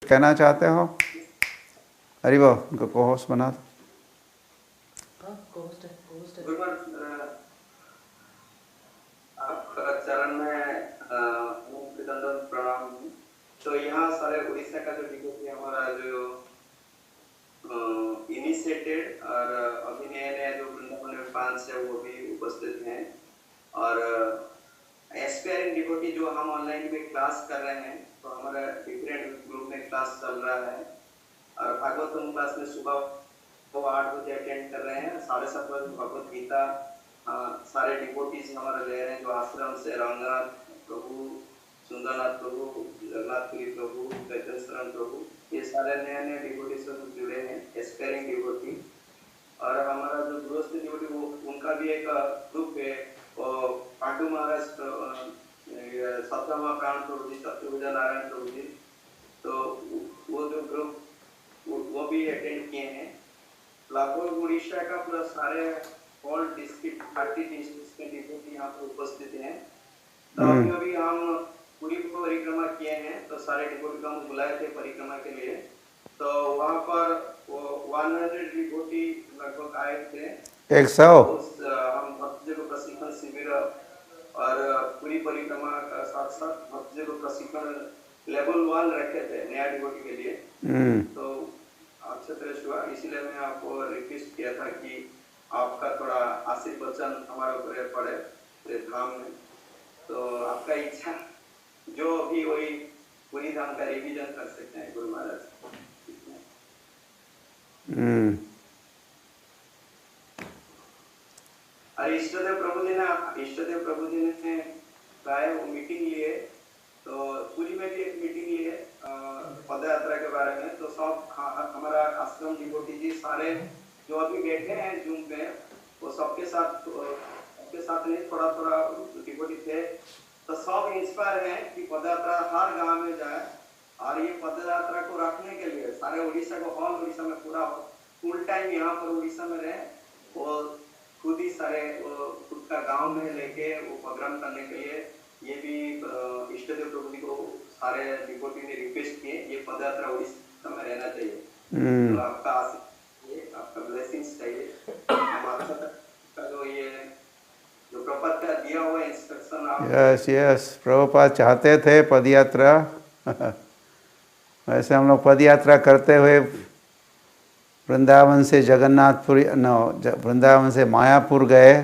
कहना चाहते हो? अरे वो उनको को होस्ट बना दो। आपका चरण में प्रणाम। तो यहाँ सारे उड़ीसा का जो डिवोटी हमारा जो इनिशिएटेड और अभी नए नए जो वृंदावन में 5 है वो भी उपस्थित हैं, और एस्पायरिंग डिवोटी जो हम ऑनलाइन में क्लास कर रहे हैं, तो हमारा डिफरेंट ग्रुप में क्लास चल रहा है, और भागवतम क्लास में सुबह वो 8 बजे अटेंड कर रहे हैं, 7:30 बजे भगवत गीता सारे डिवोटीज हमारे ले रहे हैं जो आश्रम से रंगनाथ प्रभु, सुंदरनाथ प्रभु, जगन्नाथपुरी प्रभु, चैतन्य प्रभु, ये सारे नए नए डिवोटी से जुड़े हैं, एस्पायरिंग डिवोटी। और हमारा जो गृहस्थ डिवोटी वो उनका भी एक ग्रुप है, पांडु महाराज सत्यमा प्राण प्रभु जी, सत्यभुजा नारायण प्रभु जी, तो वो जो ग्रुप वो भी अटेंड किए हैं। लगभग उड़ीसा का पूरा सारे ऑल डिस्ट्रिक्ट 30 डिस्ट्रिक्ट के डिवोटी यहाँ पर उपस्थित हैं। तो अभी हम पूरी परिक्रमा किए हैं, तो सारे डिवोटी को हम बुलाए थे परिक्रमा के लिए, तो वहाँ पर 100 डिवोटी लगभग आए थे। 100 हम भक्तजन को प्रशिक्षण शिविर और पूरी परिक्रमा का साथ साथ भक्तजन को प्रशिक्षण लेवल 1 रखे थे नया डिवोटी के लिए। तो अच्छे तरह हुआ, इसलिए मैं आपको रिक्वेस्ट किया था कि आपका थोड़ा आशीर्वचन हमारे ऊपर पड़े धाम में, तो आपका इच्छा जो भी वही पूरी धाम का रिवीजन कर सकते हैं गुरु महाराज। और इष्टदेव प्रभु जी ने प्राय वो मीटिंग लिए, तो पूरी में भी एक मीटिंग लिए पद यात्रा के बारे में, तो सब हमारा आश्रम डिवोटी जी सारे जो अभी बैठे हैं जूम पे, वो सबके साथ नहीं थोड़ा डिवोटी थे, तो सब इंस्पायर हैं कि पदयात्रा हर गांव में जाए, और ये पदयात्रा को रखने के लिए सारे उड़ीसा को हॉल उड़ीसा में पूरा फुल टाइम यहाँ पर उड़ीसा में रहे, वो खुद ही सारे खुद का गांव में लेके वो प्रोग्राम करने के लिए ये भी इष्टदेव प्रभु जी को सारे डिवोटी ने रिक्वेस्ट किए ये पदयात्रा उड़ीसा में रहना चाहिए। तो आपका आपका ब्लेसिंग्स चाहिए, जो ये जो प्रभुपाद का दिया हुआ इंस्ट्रक्शन आप यस प्रभुपाद चाहते थे पदयात्रा वैसे हम लोग पदयात्रा करते हुए वृंदावन से जगन्नाथपुरी वृंदावन से मायापुर गए,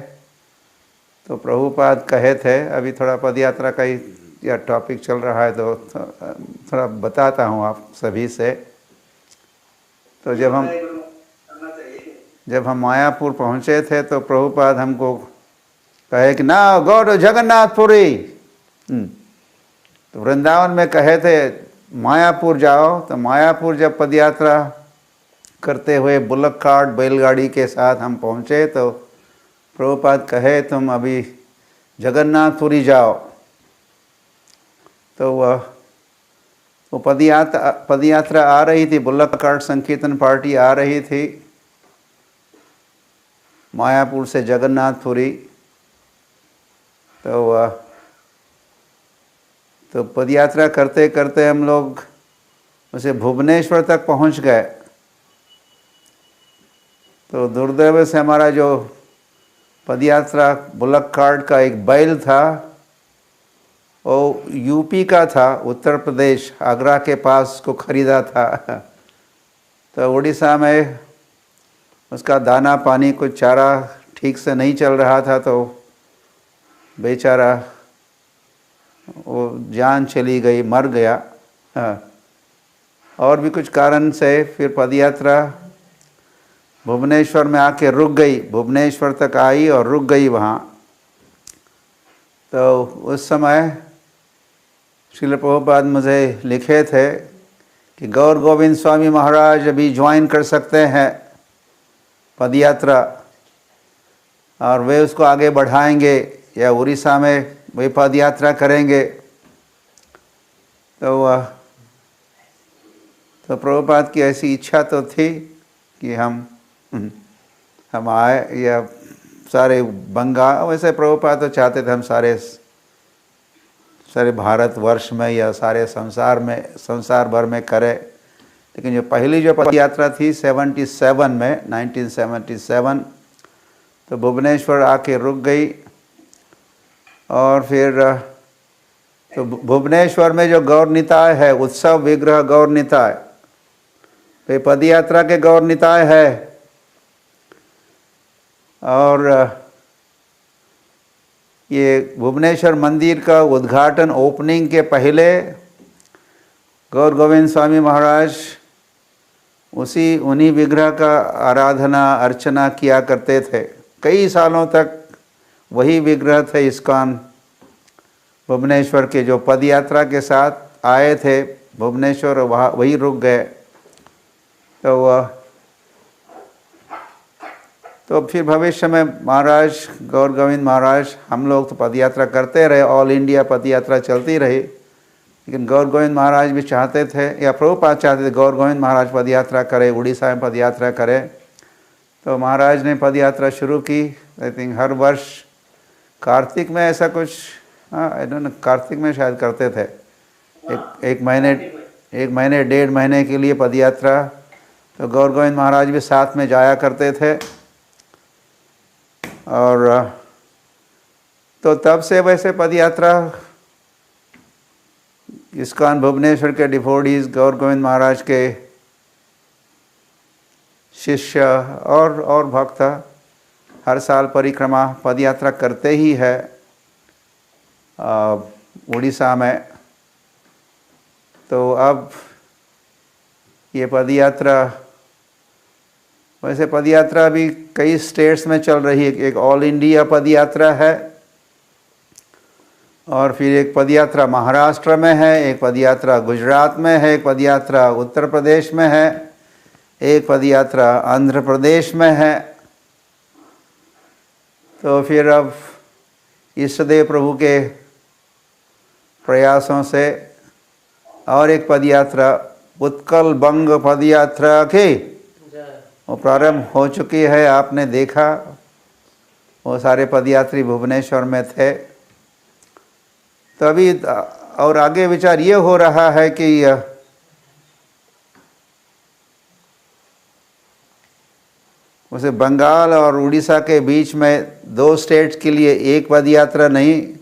तो प्रभुपाद कहे थे अभी थोड़ा पदयात्रा का ही या टॉपिक चल रहा है, तो थोड़ा बताता हूँ आप सभी से। तो जब हम मायापुर पहुँचे थे तो प्रभुपाद हमको कहे कि ना गो टू जगन्नाथपुरी, तो वृंदावन में कहे थे मायापुर जाओ, तो मायापुर जब पदयात्रा करते हुए बुलक कार्ट बैलगाड़ी के साथ हम पहुँचे तो प्रभुपाद कहे तुम अभी जगन्नाथपुरी जाओ। तो वो पदयात्रा आ रही थी, बुलक कार्ट संकीर्तन पार्टी आ रही थी मायापुर से जगन्नाथपुरी। तो पदयात्रा करते करते हम लोग उसे भुवनेश्वर तक पहुंच गए। तो दुर्दैव से हमारा जो पदयात्रा बुलक कार्ट का एक बैल था वो यूपी का था, उत्तर प्रदेश आगरा के पास को खरीदा था। तो उड़ीसा में उसका दाना पानी कुछ चारा ठीक से नहीं चल रहा था, तो बेचारा वो जान चली गई, मर गया। और भी कुछ कारण से फिर पदयात्रा भुवनेश्वर में आके रुक गई, भुवनेश्वर तक आई और रुक गई वहाँ। तो उस समय श्रील प्रभुपाद मुझे लिखे थे कि गौर गोविंद स्वामी महाराज अभी ज्वाइन कर सकते हैं पदयात्रा, और वे उसको आगे बढ़ाएंगे या उड़ीसा में वे पदयात्रा करेंगे। तो प्रभुपाद की ऐसी इच्छा तो थी कि हम आए, या सारे बंगाल, वैसे प्रभुपाद तो चाहते थे हम सारे भारतवर्ष में या सारे संसार भर में करें लेकिन जो पहली जो पद यात्रा थी 77 में 1977, तो भुवनेश्वर आके रुक गई। और फिर तो भुवनेश्वर में जो गौर निताय है, उत्सव विग्रह गौर निताय, वे पद यात्रा के गौर निताय है। और ये भुवनेश्वर मंदिर का उद्घाटन ओपनिंग के पहले गौर गोविंद स्वामी महाराज उन्हीं विग्रह का आराधना अर्चना किया करते थे। कई सालों तक वही विग्रह थे इस्कॉन भुवनेश्वर के, जो पद यात्रा के साथ आए थे भुवनेश्वर, वहाँ वही रुक गए। तो फिर भविष्य में महाराज गौर गोविंद महाराज, हम लोग तो पद यात्रा करते रहे, ऑल इंडिया पद यात्रा चलती रही, लेकिन गौर गोविंद महाराज भी चाहते थे, या प्रभुपाद चाहते थे गौर गोविंद महाराज पद यात्रा करे, उड़ीसा में पद यात्रा करे। तो महाराज ने पद यात्रा शुरू की। आई थिंक हर वर्ष कार्तिक में ऐसा कुछ, आई डोंट नो, कार्तिक में शायद करते थे। एक महीने 1.5 महीने के लिए पद यात्रा। तो गौर गोविंद महाराज भी साथ में जाया करते थे। और तो तब से वैसे पद यात्रा इस्कॉन भुवनेश्वर के डिवोटीज, गौर गोविंद महाराज के शिष्य और भक्त हर साल परिक्रमा पद यात्रा करते ही है उड़ीसा में। तो अब ये पद यात्रा, वैसे पद यात्रा भी कई स्टेट्स में चल रही है। एक ऑल इंडिया पद यात्रा है, और फिर एक पद यात्रा महाराष्ट्र में है, एक पद यात्रा गुजरात में है, एक पद यात्रा उत्तर प्रदेश में है, एक पद यात्रा आंध्र प्रदेश में है। तो फिर अब इष्टदेव प्रभु के प्रयासों से और एक पद यात्रा उत्कल बंग पद यात्रा की वो प्रारंभ हो चुकी है। आपने देखा वो सारे पदयात्री भुवनेश्वर में थे। तो अभी और आगे विचार ये हो रहा है कि उसे बंगाल और उड़ीसा के बीच में 2 स्टेट के लिए एक पद यात्रा नहीं,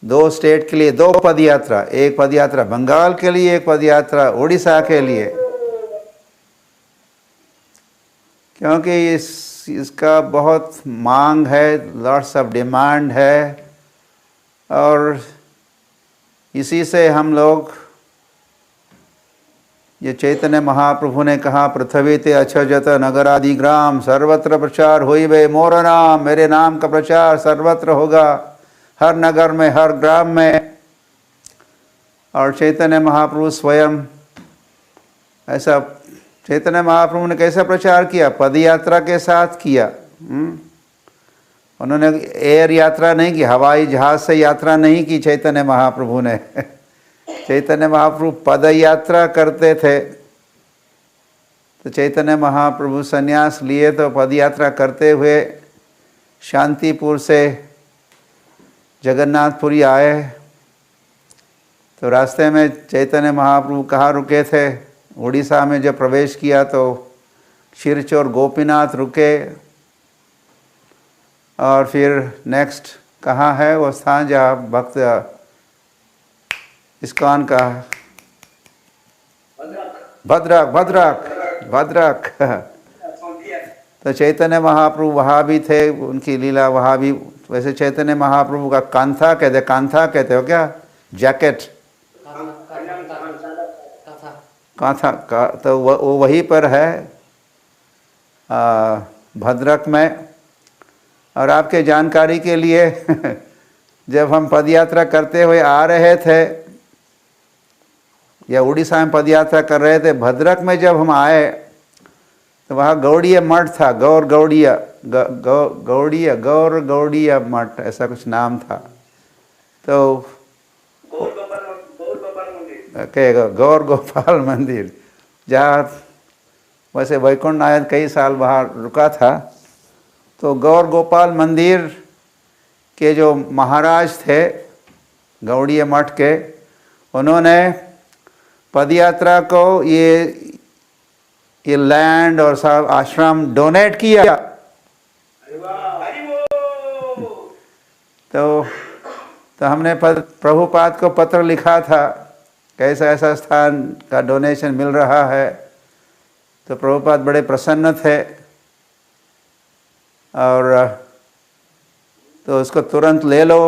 2 स्टेट के लिए 2 पद यात्रा, एक पद यात्रा बंगाल के लिए, एक पद यात्रा उड़ीसा के लिए, क्योंकि इसका बहुत मांग है, लॉट्स ऑफ डिमांड है। और इसी से हम लोग, ये चैतन्य महाप्रभु ने कहा, पृथ्वी ते अछजत नगरादि ग्राम सर्वत्र प्रचार होइबे मोर नाम, मेरे नाम का प्रचार सर्वत्र होगा, हर नगर में, हर ग्राम में। और चैतन्य महाप्रभु स्वयं ऐसा, चैतन्य महाप्रभु ने कैसा प्रचार किया? पद यात्रा के साथ किया। उन्होंने एयर यात्रा नहीं की, हवाई जहाज से यात्रा नहीं की चैतन्य महाप्रभु ने। चैतन्य महाप्रभु पद यात्रा करते थे। तो चैतन्य महाप्रभु संन्यास लिए तो पद यात्रा करते हुए शांतिपुर से जगन्नाथपुरी आए। तो रास्ते में चैतन्य महाप्रभु कहाँ रुके थे? उड़ीसा में जब प्रवेश किया तो क्षीरचोर गोपीनाथ रुके। और फिर नेक्स्ट कहाँ है वो स्थान जहाँ भक्त इस्कॉन का? भद्रक। तो चैतन्य महाप्रभु वहाँ भी थे, उनकी लीला वहाँ भी। वैसे चैतन्य महाप्रभु का कांथा कहते हो क्या? जैकेट, कांथा का, तो वो वहीं पर है भद्रक में। और आपके जानकारी के लिए जब हम पदयात्रा करते हुए आ रहे थे या उड़ीसा में पदयात्रा कर रहे थे, भद्रक में जब हम आए तो वहाँ गौड़ीय मठ था, गौर गौड़ीय मठ ऐसा कुछ नाम था। तो गौर गोपाल मंदिर, जहाँ वैसे वैकुंठ नायक कई साल वहाँ रुका था। तो गौर गोपाल मंदिर के जो महाराज थे गौड़ीय मठ के, उन्होंने पद यात्रा को ये लैंड और सब आश्रम डोनेट किया। अरे वाह, हरि बोल। तो हमने प्रभुपाद को पत्र लिखा था कैसा ऐसा स्थान का डोनेशन मिल रहा है। तो प्रभुपाद बड़े प्रसन्न थे और तो उसको तुरंत ले लो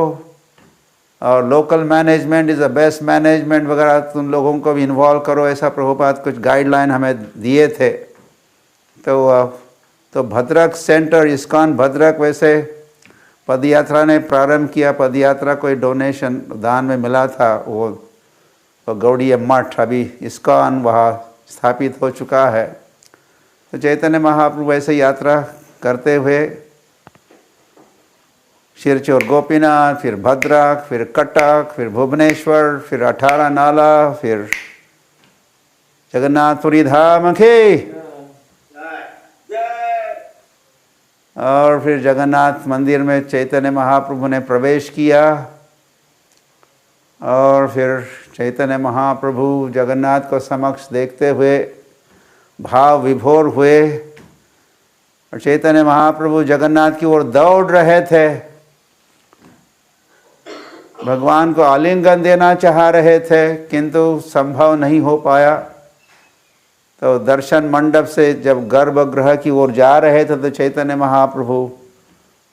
और local management is the best management वगैरह, तुम लोगों को भी इन्वॉल्व करो, ऐसा प्रभुपाद कुछ गाइडलाइन हमें दिए थे। तो भद्रक सेंटर, इस्कॉन भद्रक वैसे पदयात्रा ने प्रारंभ किया। पदयात्रा कोई डोनेशन दान में मिला था, वो गौड़ीय मठ अभी इस्कॉन वहाँ स्थापित हो चुका है। तो चैतन्य महाप्रभु ऐसे यात्रा करते हुए शिरचोर गोपीनाथ, फिर भद्रक, फिर कटक, फिर भुवनेश्वर, फिर 18 नाला, फिर जगन्नाथपुरी धाम के, और फिर जगन्नाथ मंदिर में चैतन्य महाप्रभु ने प्रवेश किया और फिर चैतन्य महाप्रभु जगन्नाथ को समक्ष देखते हुए भाव विभोर हुए और चैतन्य महाप्रभु जगन्नाथ की ओर दौड़ रहे थे, भगवान को आलिंगन देना चाह रहे थे किंतु संभव नहीं हो पाया। तो दर्शन मंडप से जब गर्भगृह की ओर जा रहे थे तो चैतन्य महाप्रभु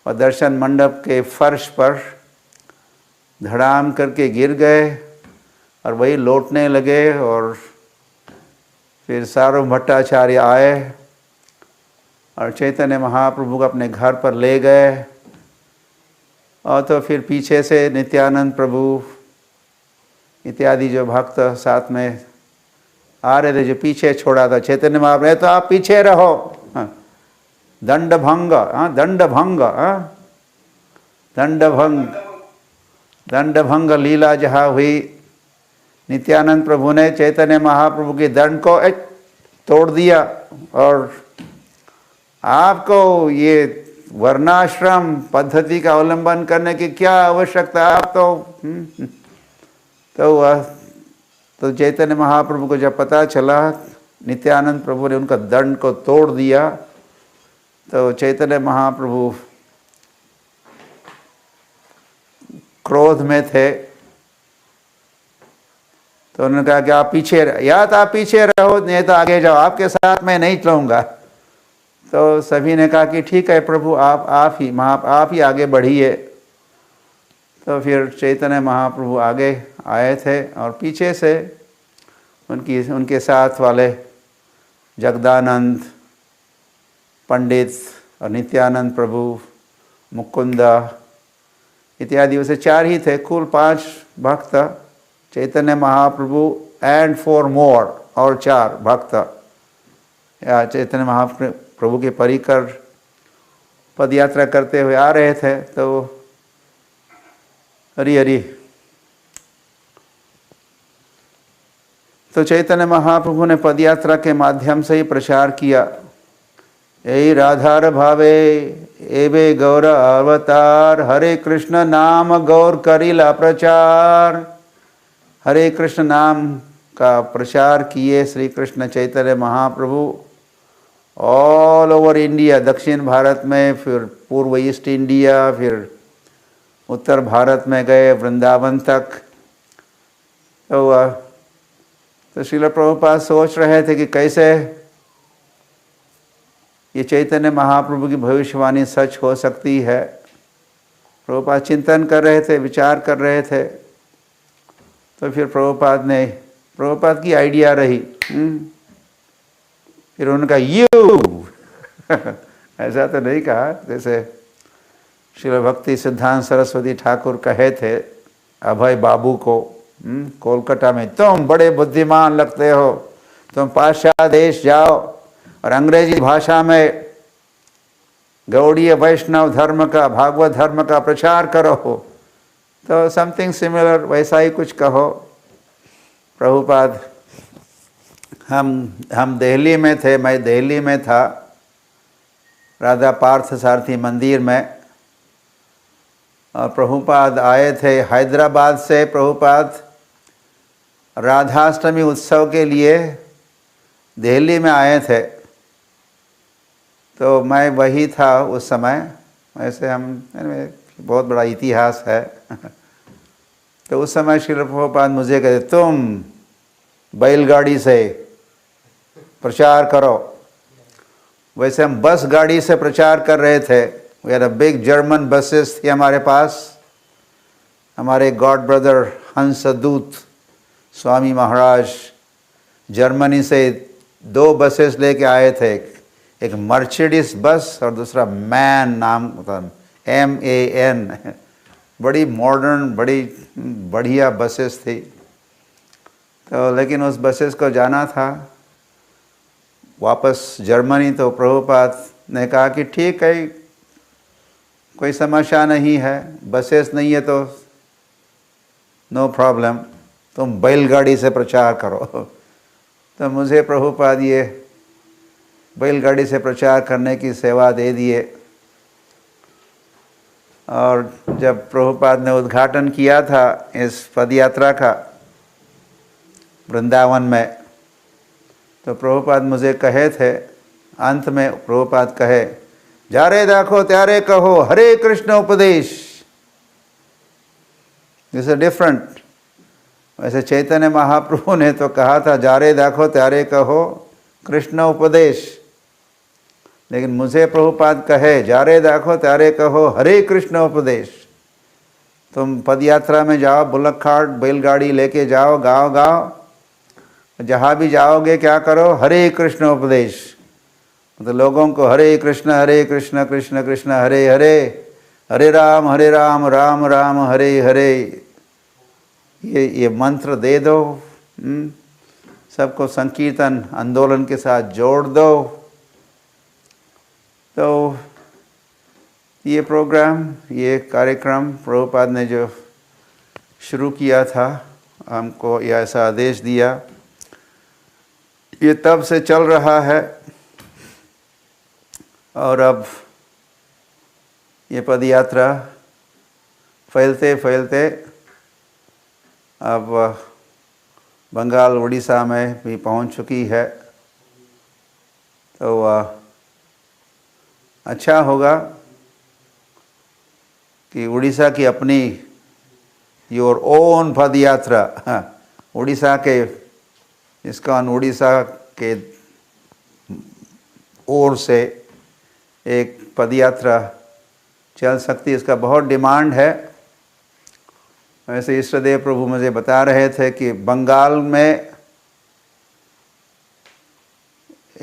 और दर्शन मंडप के फर्श पर धड़ाम करके गिर गए और वही लौटने लगे। और फिर सार्वभौम भट्टाचार्य आए और चैतन्य महाप्रभु को अपने घर पर ले गए। और तो फिर पीछे से नित्यानंद प्रभु इत्यादि जो भक्त साथ में आ रहे थे, जो पीछे छोड़ा था चैतन्य महाप्रभु, तो आप पीछे रहो। दंड भंग, दंड भंग, दंड भंग लीला जहाँ हुई, नित्यानंद प्रभु ने चैतन्य महाप्रभु की दंड को तोड़ दिया। और आपको ये वर्णाश्रम पद्धति का अवलंबन करने की क्या आवश्यकता, आप तो चैतन्य महाप्रभु को जब पता चला नित्यानंद प्रभु ने उनका दंड को तोड़ दिया, तो चैतन्य महाप्रभु क्रोध में थे। तो उन्होंने कहा कि आप पीछे, या तो आप पीछे रहो नहीं तो आगे जाओ, आपके साथ मैं नहीं चलूँगा। तो सभी ने कहा कि ठीक है प्रभु, आप ही आगे बढ़िए। तो फिर चैतन्य महाप्रभु आगे आए थे और पीछे से उनके साथ वाले जगदानंद पंडित और नित्यानंद प्रभु, मुकुंदा इत्यादि, वैसे 4 ही थे, कुल 5 भक्त, चैतन्य महाप्रभु एंड 4 मोर, और 4 भक्त या चैतन्य महाप्रभु के परिकर पद यात्रा करते हुए आ रहे थे। तो हरि हरि, तो चैतन्य महाप्रभु ने पद यात्रा के माध्यम से ही प्रचार किया, यही राधार भावे एवे गौर अवतार, हरे कृष्ण नाम गौर करिला प्रचार। हरे कृष्ण नाम का प्रचार किए Shri Krishna Chaitanya Mahaprabhu all over India, दक्षिण भारत में, फिर पूर्व ईस्ट इंडिया, फिर उत्तर भारत में गए, वृंदावन तक। तो श्रील प्रभुपाद सोच रहे थे कि कैसे ये चैतन्य महाप्रभु की भविष्यवाणी सच हो सकती है। प्रभुपाद चिंतन कर रहे थे, विचार कर रहे थे। तो फिर प्रभुपाद की आइडिया रही। फिर उनका यू ऐसा तो नहीं कहा जैसे श्रील भक्ति सिद्धांत सरस्वती ठाकुर कहे थे अभय बाबू को कोलकाता में, तुम बड़े बुद्धिमान लगते हो, तुम पाश्चात्य देश जाओ और अंग्रेजी भाषा में गौड़ीय वैष्णव धर्म का, भागवत धर्म का प्रचार करो। तो समथिंग सिमिलर वैसा ही कुछ कहो। प्रभुपाद, हम दिल्ली में थे, मैं दिल्ली में था राधा पार्थ सारथी मंदिर में, और प्रभुपाद आए थे हैदराबाद से। प्रभुपाद राधाष्टमी उत्सव के लिए दिल्ली में आए थे, तो मैं वही था उस समय। वैसे हम बहुत बड़ा इतिहास है। तो उस समय श्रील प्रभुपाद मुझे कहते, तुम बैलगाड़ी से प्रचार करो। वैसे हम बस गाड़ी से प्रचार कर रहे थे। We had a big German buses थी हमारे पास। हमारे god brother Hansadutta Swami Maharaj Germany से 2 बसेस लेके आए थे, एक मर्सिडीज बस और दूसरा मैन नाम MAN। बड़ी मॉडर्न, बड़ी बढ़िया बसेस थी। तो लेकिन उस बसेस को जाना था वापस जर्मनी। तो प्रभुपाद ने कहा कि ठीक है, कोई समस्या नहीं है, बसेस नहीं है तो नो प्रॉब्लम, तुम बैलगाड़ी से प्रचार करो। तो मुझे प्रभुपाद ये बैलगाड़ी से प्रचार करने की सेवा दे दिए। और जब प्रभुपाद ने उद्घाटन किया था इस पदयात्रा का वृंदावन में, तो प्रभुपाद मुझे कहे थे, अंत में प्रभुपाद कहे, जारे देखो त्यारे कहो हरे कृष्ण उपदेश। This is different. वैसे चैतन्य महाप्रभु ने तो कहा था जारे देखो त्यारे कहो कृष्ण उपदेश, लेकिन मुझे प्रभुपाद कहे जारे देखो त्यारे कहो हरे कृष्ण उपदेश। तुम पदयात्रा में जाओ, बुलक कार्ट बैलगाड़ी लेके जाओ, गाँव गाँव जहाँ भी जाओगे क्या करो, हरे कृष्ण उपदेश। तो लोगों को हरे कृष्ण कृष्ण कृष्ण हरे हरे, हरे राम राम राम हरे हरे, ये मंत्र दे दो। सबको संकीर्तन आंदोलन के साथ जोड़ दो। तो ये प्रोग्राम, ये कार्यक्रम प्रभुपाद ने जो शुरू किया था, हमको ये ऐसा आदेश दिया, ये तब से चल रहा है। और अब ये पदयात्रा फैलते फैलते अब बंगाल उड़ीसा में भी पहुंच चुकी है। तो अच्छा होगा कि उड़ीसा की अपनी योर ओन पदयात्रा, उड़ीसा के इस्कॉन उड़ीसा के ओर से एक पदयात्रा चल सकती है। इसका बहुत डिमांड है। वैसे ईष्टदेव प्रभु मुझे बता रहे थे कि बंगाल में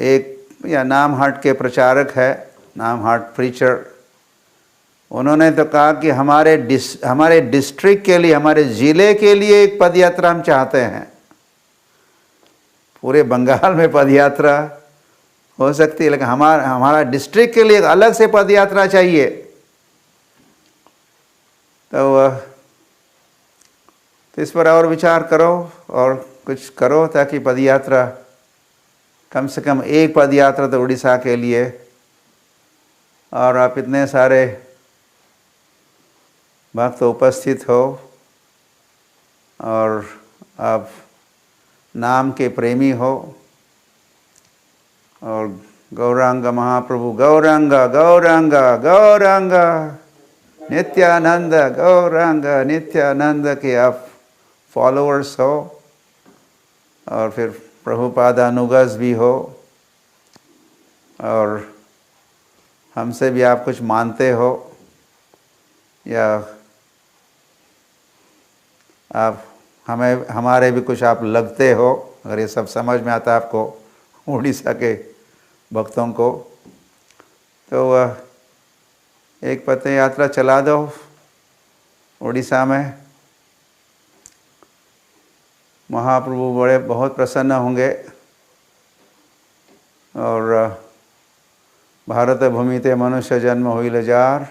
एक या नामहाट के प्रचारक है, नामहाट प्रीचर, उन्होंने तो कहा कि हमारे डिस्ट्रिक्ट के लिए, हमारे ज़िले के लिए एक पदयात्रा हम चाहते हैं। पूरे बंगाल में पदयात्रा हो सकती है, लेकिन हमारा डिस्ट्रिक्ट के लिए एक अलग से पदयात्रा चाहिए। तो इस पर और विचार करो और कुछ करो ताकि पदयात्रा, कम से कम एक पदयात्रा तो उड़ीसा के लिए। और आप इतने सारे भक्त उपस्थित हो और आप नाम के प्रेमी हो, और गौरांग महाप्रभु, गौरांग गौरांग गौरांग नित्यानंद, गौरांग नित्यानंद के आप फॉलोअर्स हो, और फिर प्रभुपाद अनुगज भी हो, और हमसे भी आप कुछ मानते हो, या आप हमारे भी कुछ आप लगते हो, अगर ये सब समझ में आता है आपको, उड़ीसा के भक्तों को, तो एक पद यात्रा चला दो उड़ीसा में। महाप्रभु बहुत प्रसन्न होंगे। और भारत भूमिते मनुष्य जन्म होइल जार,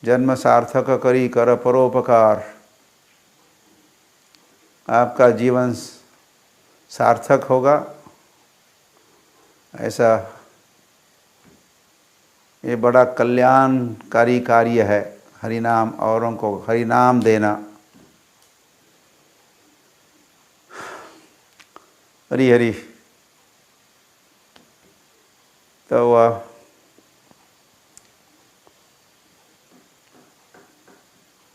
जन्म सार्थक करी कर परोपकार। आपका जीवन सार्थक होगा, ऐसा ये बड़ा कल्याणकारी कार्य है, हरिनाम, औरों को हरिनाम देना। हरी हरी। तो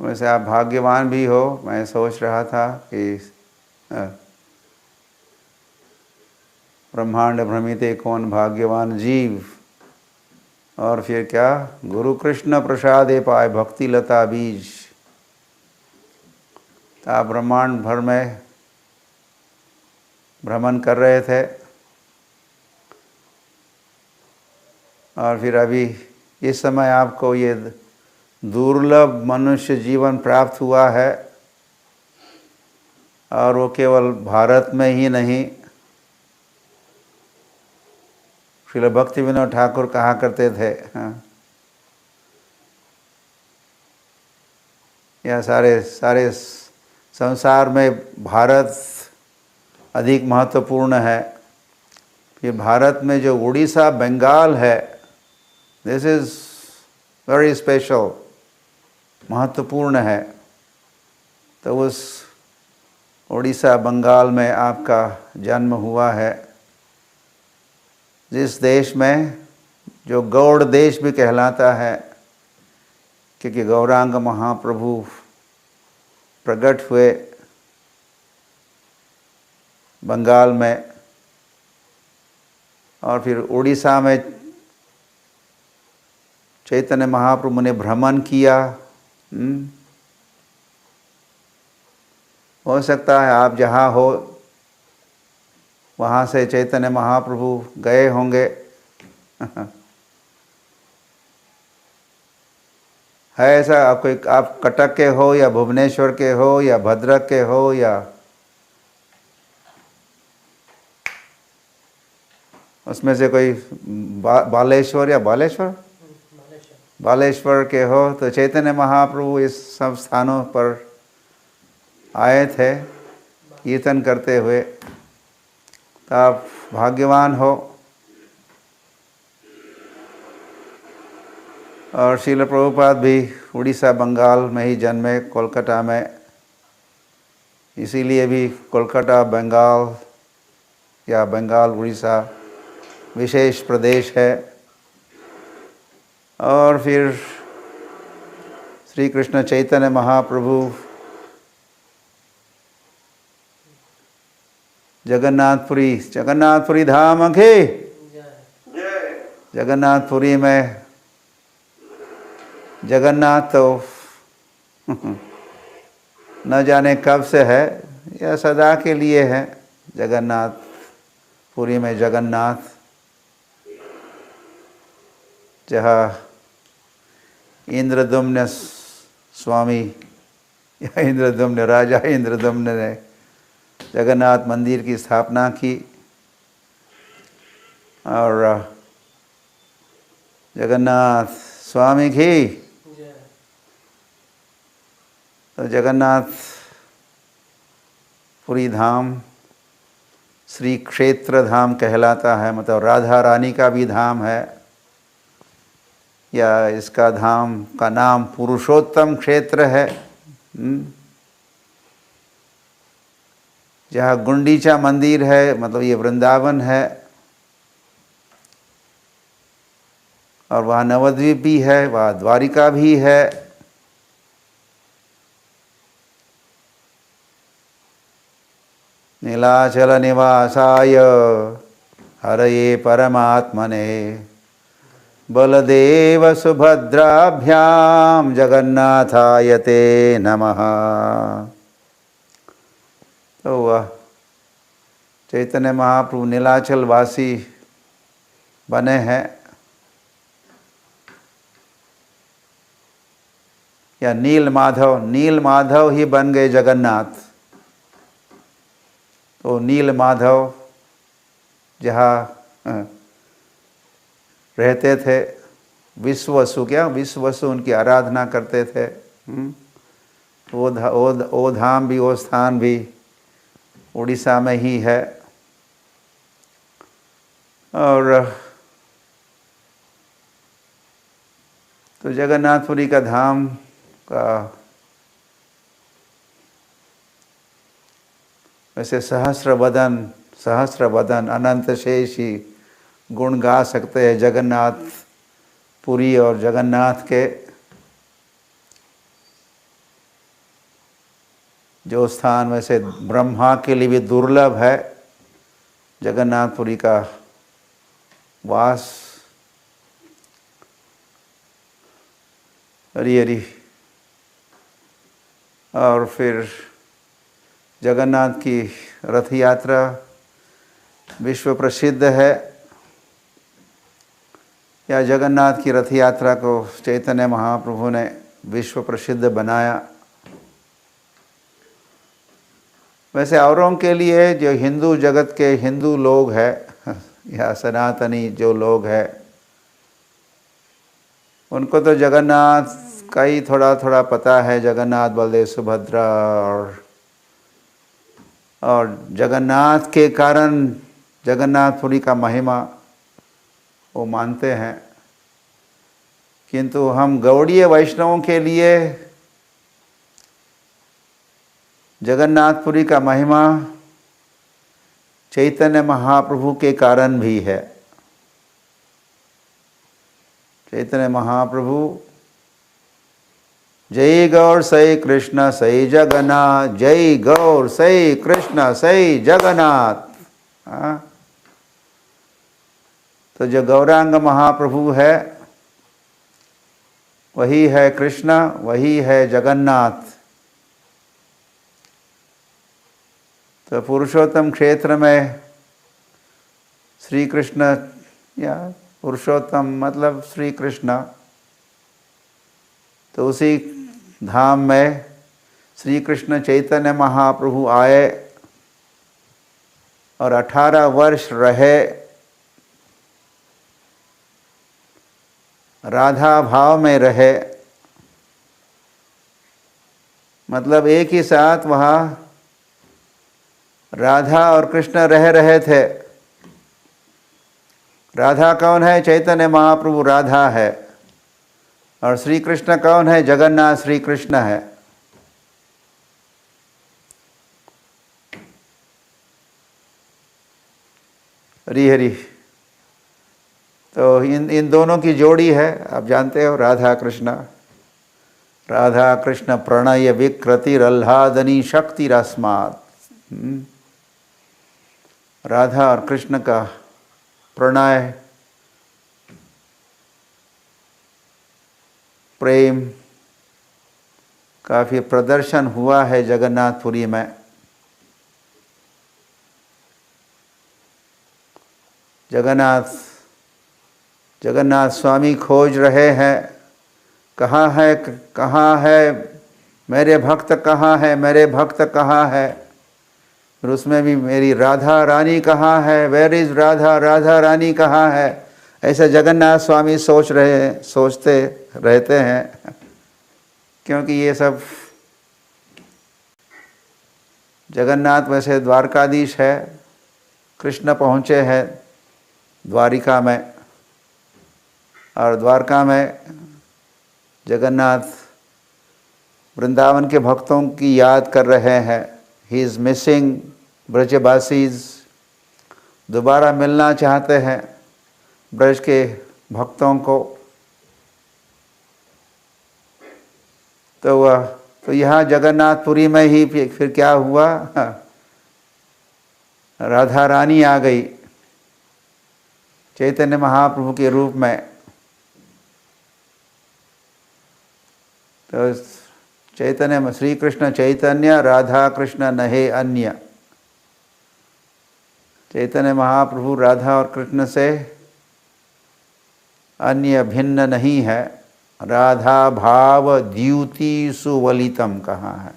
वैसे आप भाग्यवान भी हो। मैं सोच रहा था कि ब्रह्मांड भ्रमिते कौन भाग्यवान जीव, और फिर क्या, गुरु कृष्ण प्रसादे पाए भक्ति लता बीज। तो आप ब्रह्मांड भर में भ्रमण कर रहे थे, और फिर अभी इस समय आपको ये दुर्लभ मनुष्य जीवन प्राप्त हुआ है, और वो केवल भारत में ही नहीं। श्रील भक्ति विनोद ठाकुर कहा करते थे, हाँ, यह सारे सारे संसार में भारत अधिक महत्वपूर्ण है। फिर भारत में जो उड़ीसा बंगाल है, दिस इज वेरी स्पेशल, महत्वपूर्ण है। तो उस उड़ीसा बंगाल में आपका जन्म हुआ है, जिस देश में जो गौड़ देश भी कहलाता है, क्योंकि गौरांग महाप्रभु प्रकट हुए बंगाल में। और फिर उड़ीसा में चैतन्य महाप्रभु ने भ्रमण किया। हो सकता है आप जहाँ हो वहाँ से चैतन्य महाप्रभु गए होंगे। है ऐसा? आप कटक के हो, या भुवनेश्वर के हो, या भद्रक के हो, या उसमें से कोई बालेश्वर या बालेश्वर के हो, तो चैतन्य महाप्रभु इस सब स्थानों पर आए थे कीर्तन करते हुए। तो आप भाग्यवान हो। और श्रील प्रभुपाद भी उड़ीसा बंगाल में ही जन्मे, कोलकाता में। इसीलिए भी कोलकाता बंगाल या बंगाल उड़ीसा विशेष प्रदेश है। और फिर श्री कृष्ण चैतन्य महाप्रभु जगन्नाथपुरी धाम के जगन्नाथपुरी में जगन्नाथ तो न जाने कब से है, या सदा के लिए है। जगन्नाथपुरी में जगन्नाथ, जहाँ इंद्रदुम्न स्वामी या इंद्रदुम्न राजा इंद्रदुम्न ने जगन्नाथ मंदिर की स्थापना की। और जगन्नाथ स्वामी की, तो जगन्नाथपुरी धाम श्री क्षेत्र धाम कहलाता है, मतलब राधा रानी का भी धाम है। या इसका धाम का नाम पुरुषोत्तम क्षेत्र है, जहाँ गुंडीचा मंदिर है, मतलब ये वृंदावन है। और वहाँ नवद्वीप भी है, वहाँ द्वारिका भी है। नीलाचल निवासाय हरये परमात्मने बलदेव सुभद्राभ्याम जगन्नाथाय ते नमः। तो वह चैतन्य महाप्रभु नीलाचल वासी बने हैं, या नील माधव ही बन गए जगन्नाथ। तो नील माधव जहाँ रहते थे, विश्ववसु उनकी आराधना करते थे। वो धाम भी, वो स्थान भी उड़ीसा में ही है। और तो जगन्नाथपुरी का धाम का वैसे सहस्र सहस्र वदन अनंत शेषी गुण गा सकते हैं जगन्नाथ पुरी और जगन्नाथ के। जो स्थान वैसे ब्रह्मा के लिए भी दुर्लभ है, जगन्नाथपुरी का वास। हरी हरी। और फिर जगन्नाथ की रथ यात्रा विश्व प्रसिद्ध है। या जगन्नाथ की रथ यात्रा को चैतन्य महाप्रभु ने विश्व प्रसिद्ध बनाया। वैसे औरों के लिए जो हिंदू जगत के हिंदू लोग हैं या सनातनी जो लोग हैं, उनको तो जगन्नाथ का ही थोड़ा थोड़ा पता है। जगन्नाथ बलदेव सुभद्रा और जगन्नाथ के कारण जगन्नाथपुरी का महिमा वो मानते हैं। किंतु हम गौड़ीय वैष्णवों के लिए जगन्नाथपुरी का महिमा चैतन्य महाप्रभु के कारण भी है। चैतन्य महाप्रभु जय गौर सई कृष्ण सई जगन्नाथ, जय गौर सई कृष्ण सई जगन्नाथ। तो जो गौरांग महाप्रभु है वही है कृष्ण, वही है जगन्नाथ। तो पुरुषोत्तम क्षेत्र में श्री कृष्ण, या पुरुषोत्तम मतलब श्री कृष्ण, तो उसी धाम में श्री कृष्ण चैतन्य महाप्रभु आए और 18 वर्ष रहे। राधा भाव में रहे, मतलब एक ही साथ वहाँ राधा और कृष्ण रह रहे थे। राधा कौन है? चैतन्य महाप्रभु राधा है। और श्री कृष्ण कौन है? जगन्नाथ श्री कृष्ण है। हरि हरि। तो इन दोनों की जोड़ी है, आप जानते हो, राधा कृष्ण। राधा कृष्ण प्रणय विकृतिरल्हादनी शक्तिरस्मात्। राधा और कृष्ण का प्रणय, प्रेम काफ़ी प्रदर्शन हुआ है जगन्नाथपुरी में। जगन्नाथ स्वामी खोज रहे हैं, कहाँ है मेरे भक्त, कहाँ है मेरे भक्त, कहाँ है। फिर उसमें भी मेरी राधा रानी कहाँ है, वेयर इज़ राधा, राधा रानी कहाँ है। ऐसा जगन्नाथ स्वामी सोचते रहते हैं, क्योंकि ये सब जगन्नाथ वैसे द्वारकाधीश है, कृष्ण पहुँचे हैं द्वारिका में, और द्वारका में जगन्नाथ वृंदावन के भक्तों की याद कर रहे हैं। ही इज़ मिसिंग ब्रजवासीज, दोबारा मिलना चाहते हैं ब्रज के भक्तों को। तो यहाँ जगन्नाथपुरी में ही फिर क्या हुआ, राधा रानी आ गई चैतन्य महाप्रभु के रूप में। तो चैतन्य श्री कृष्ण चैतन्य, राधा कृष्ण नहे अन्य। चैतन्य महाप्रभु राधा और कृष्ण से अन्य भिन्न नहीं है। राधा भाव द्युति सुवलितम कहाँ है।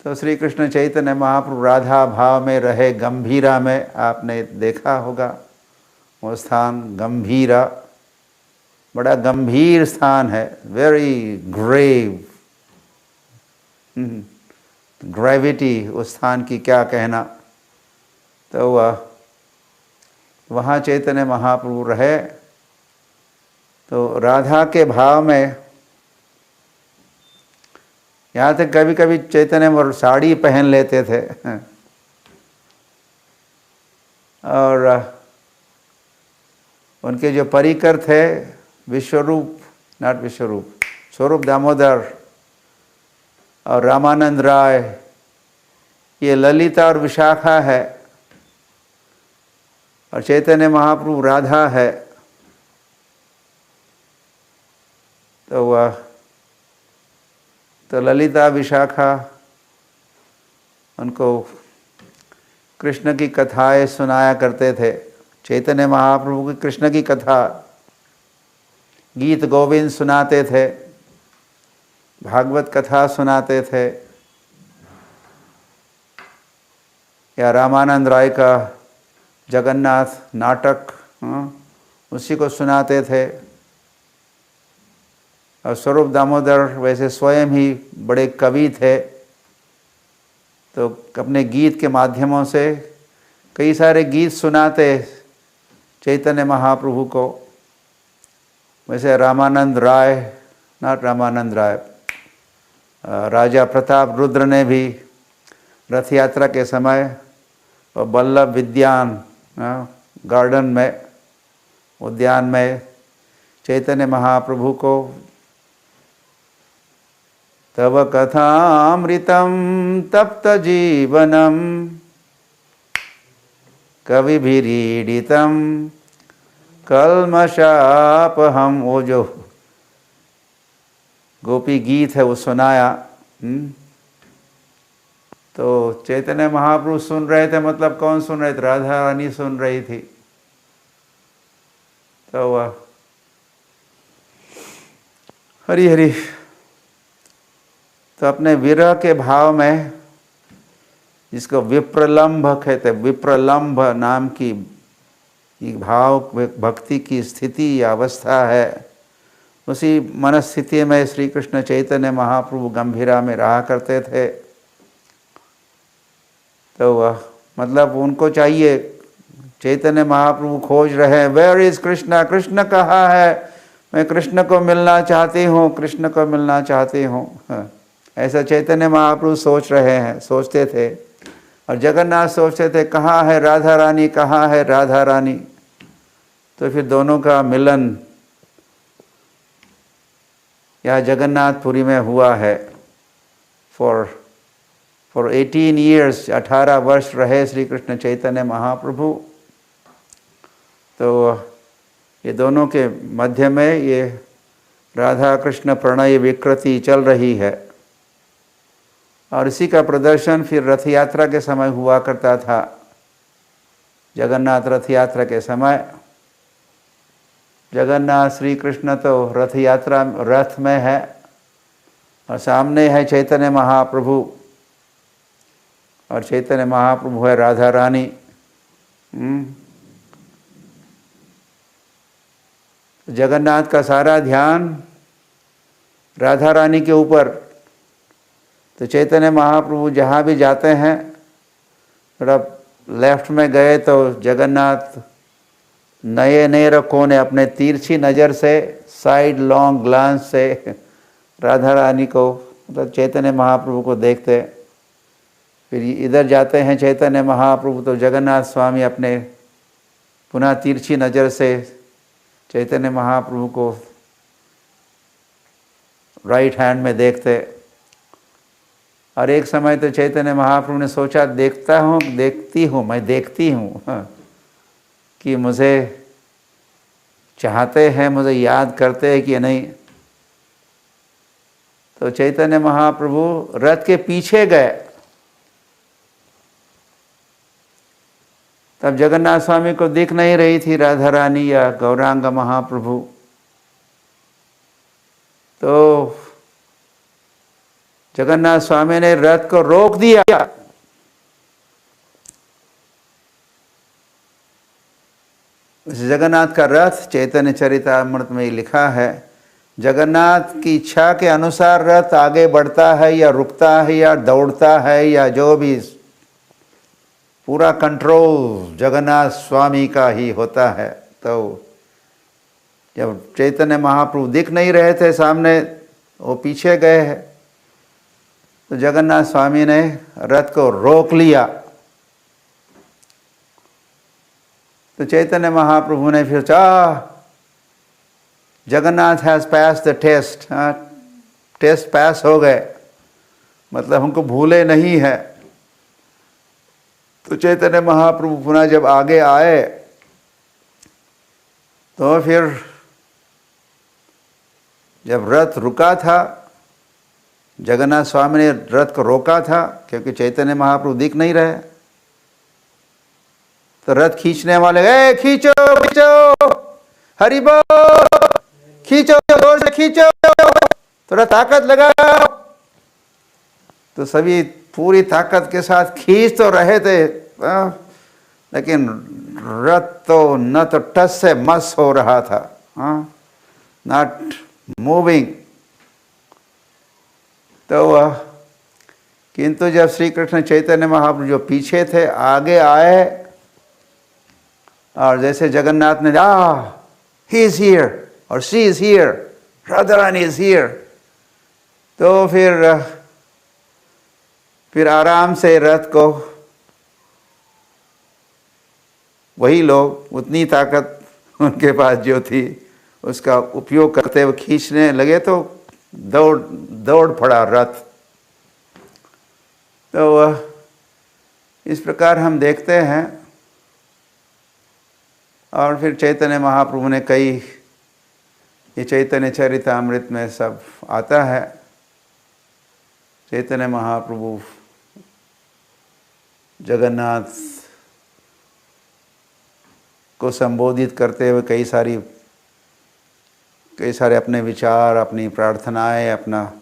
तो श्री कृष्ण चैतन्य महाप्रभु राधा भाव में रहे। गंभीरा में आपने देखा होगा वो स्थान, गंभीरा बड़ा गंभीर स्थान है, वेरी ग्रेव, ग्रेविटी उस स्थान की क्या कहना। तो वहाँ चैतन्य महाप्रभु रहे। तो राधा के भाव में, यहाँ तक कभी कभी चैतन्य वो साड़ी पहन लेते थे। और उनके जो परिकर थे विश्वरूप, नॉट विश्वरूप, स्वरूप दामोदर और रामानंद राय, ये ललिता और विशाखा है, और चैतन्य महाप्रभु राधा है। तो वह तो ललिता विशाखा उनको कृष्ण की कथाएं सुनाया करते थे। चैतन्य महाप्रभु की कृष्ण की कथा, गीत गोविंद सुनाते थे, भागवत कथा सुनाते थे, या रामानंद राय का जगन्नाथ नाटक उसी को सुनाते थे। और स्वरूप दामोदर वैसे स्वयं ही बड़े कवि थे, तो अपने गीत के माध्यमों से कई सारे गीत सुनाते चैतन्य महाप्रभु को। वैसे रामानंद राय, नॉट रामानंद राय, राजा प्रताप रुद्र ने भी रथ यात्रा के समय वल्लभ विद्यान गार्डन में, उद्यान में चैतन्य महाप्रभु को तव कथामृतं तप्त जीवनम कविभिरीडितं कल्मषापहम, वो जो गोपी गीत है वो सुनाया। तो चैतन्य महाप्रभु सुन रहे थे, मतलब कौन सुन रहे थे? राधा रानी सुन रही थी। तो वह हरि हरि, तो अपने विरह के भाव में, जिसको विप्रलंभ कहते, विप्रलंभ नाम की एक भाव भक्ति की स्थिति या अवस्था है, उसी मनस्थिति में श्री कृष्ण चैतन्य महाप्रभु गंभीरा में रहा करते थे। तो वह मतलब उनको चाहिए, चैतन्य महाप्रभु खोज रहे हैं, वेयर इज कृष्णा, कृष्ण कहाँ है, मैं कृष्ण को मिलना चाहती हूँ, कृष्ण को मिलना चाहती हूँ। ऐसा चैतन्य महाप्रभु सोच रहे हैं, सोचते थे। और जगन्नाथ सोचते थे कहाँ है राधा रानी, कहाँ है राधा रानी। तो फिर दोनों का मिलन यहाँ जगन्नाथपुरी में हुआ है। फॉर 18 years, 18 वर्ष रहे श्री कृष्ण चैतन्य महाप्रभु। तो ये दोनों के मध्य में ये राधा कृष्ण प्रणय विकृति चल रही है, और इसी का प्रदर्शन फिर रथ यात्रा के समय हुआ करता था। जगन्नाथ रथ यात्रा के समय जगन्नाथ श्री कृष्ण तो रथ यात्रा रथ में है, और सामने है चैतन्य महाप्रभु, और चैतन्य महाप्रभु है राधा रानी। जगन्नाथ का सारा ध्यान राधा रानी के ऊपर। तो चैतन्य महाप्रभु जहाँ भी जाते हैं, थोड़ा लेफ्ट में गए तो जगन्नाथ नए नए कोने अपने तिरछी नज़र से, साइड लॉन्ग ग्लांस से राधा रानी को, मतलब चैतन्य महाप्रभु को देखते। फिर इधर जाते हैं चैतन्य महाप्रभु, तो जगन्नाथ स्वामी अपने पुनः तिरछी नज़र से चैतन्य महाप्रभु को राइट हैंड में देखते। और एक समय तो चैतन्य महाप्रभु ने सोचा, देखती हूँ कि मुझे चाहते हैं, मुझे याद करते हैं कि नहीं। तो चैतन्य महाप्रभु रथ के पीछे गए। तब जगन्नाथ स्वामी को दिख नहीं रही थी राधा रानी या गौरांग महाप्रभु। तो जगन्नाथ स्वामी ने रथ को रोक दिया। जगन्नाथ का रथ चैतन्य चरितामृत में लिखा है, जगन्नाथ की इच्छा के अनुसार रथ आगे बढ़ता है या रुकता है या दौड़ता है, या जो भी, पूरा कंट्रोल जगन्नाथ स्वामी का ही होता है। तो जब चैतन्य महाप्रभु दिख नहीं रहे थे सामने, वो पीछे गए हैं, तो जगन्नाथ स्वामी ने रथ को रोक लिया। तो चैतन्य महाप्रभु ने फिर Jagannath has pass the test, test pass हो गए, मतलब हमको भूले नहीं है। तो चैतन्य महाप्रभु पुनः जब आगे आए तो फिर जब रथ रुका था, जगन्नाथ स्वामी ने रथ को रोका था क्योंकि चैतन्य महाप्रभु दिख नहीं रहे। तो रथ खींचने वाले गए, खींचो खींचो हरि बोल, खींचो जोर से खींचो, थोड़ा ताकत लगाओ। तो सभी पूरी ताकत के साथ खींच तो रहे थे, लेकिन रथ तो न तो टस से मस हो रहा था, नॉट मूविंग। तो किंतु जब श्री कृष्ण चैतन्य महाप्रभु जो पीछे थे आगे आए, और जैसे जगन्नाथ ने ही इज हियर और she is here, Radha Rani is here, तो फिर आराम से रथ को वही लोग उतनी ताकत उनके पास जो थी उसका उपयोग करते हुए खींचने लगे, तो दौड़ पड़ा रथ। तो इस प्रकार हम देखते हैं। और फिर चैतन्य महाप्रभु ने कई, ये चैतन्य चरितामृत में सब आता है, चैतन्य महाप्रभु जगन्नाथ को संबोधित करते हुए कई सारे अपने विचार, अपनी प्रार्थनाएं, अपना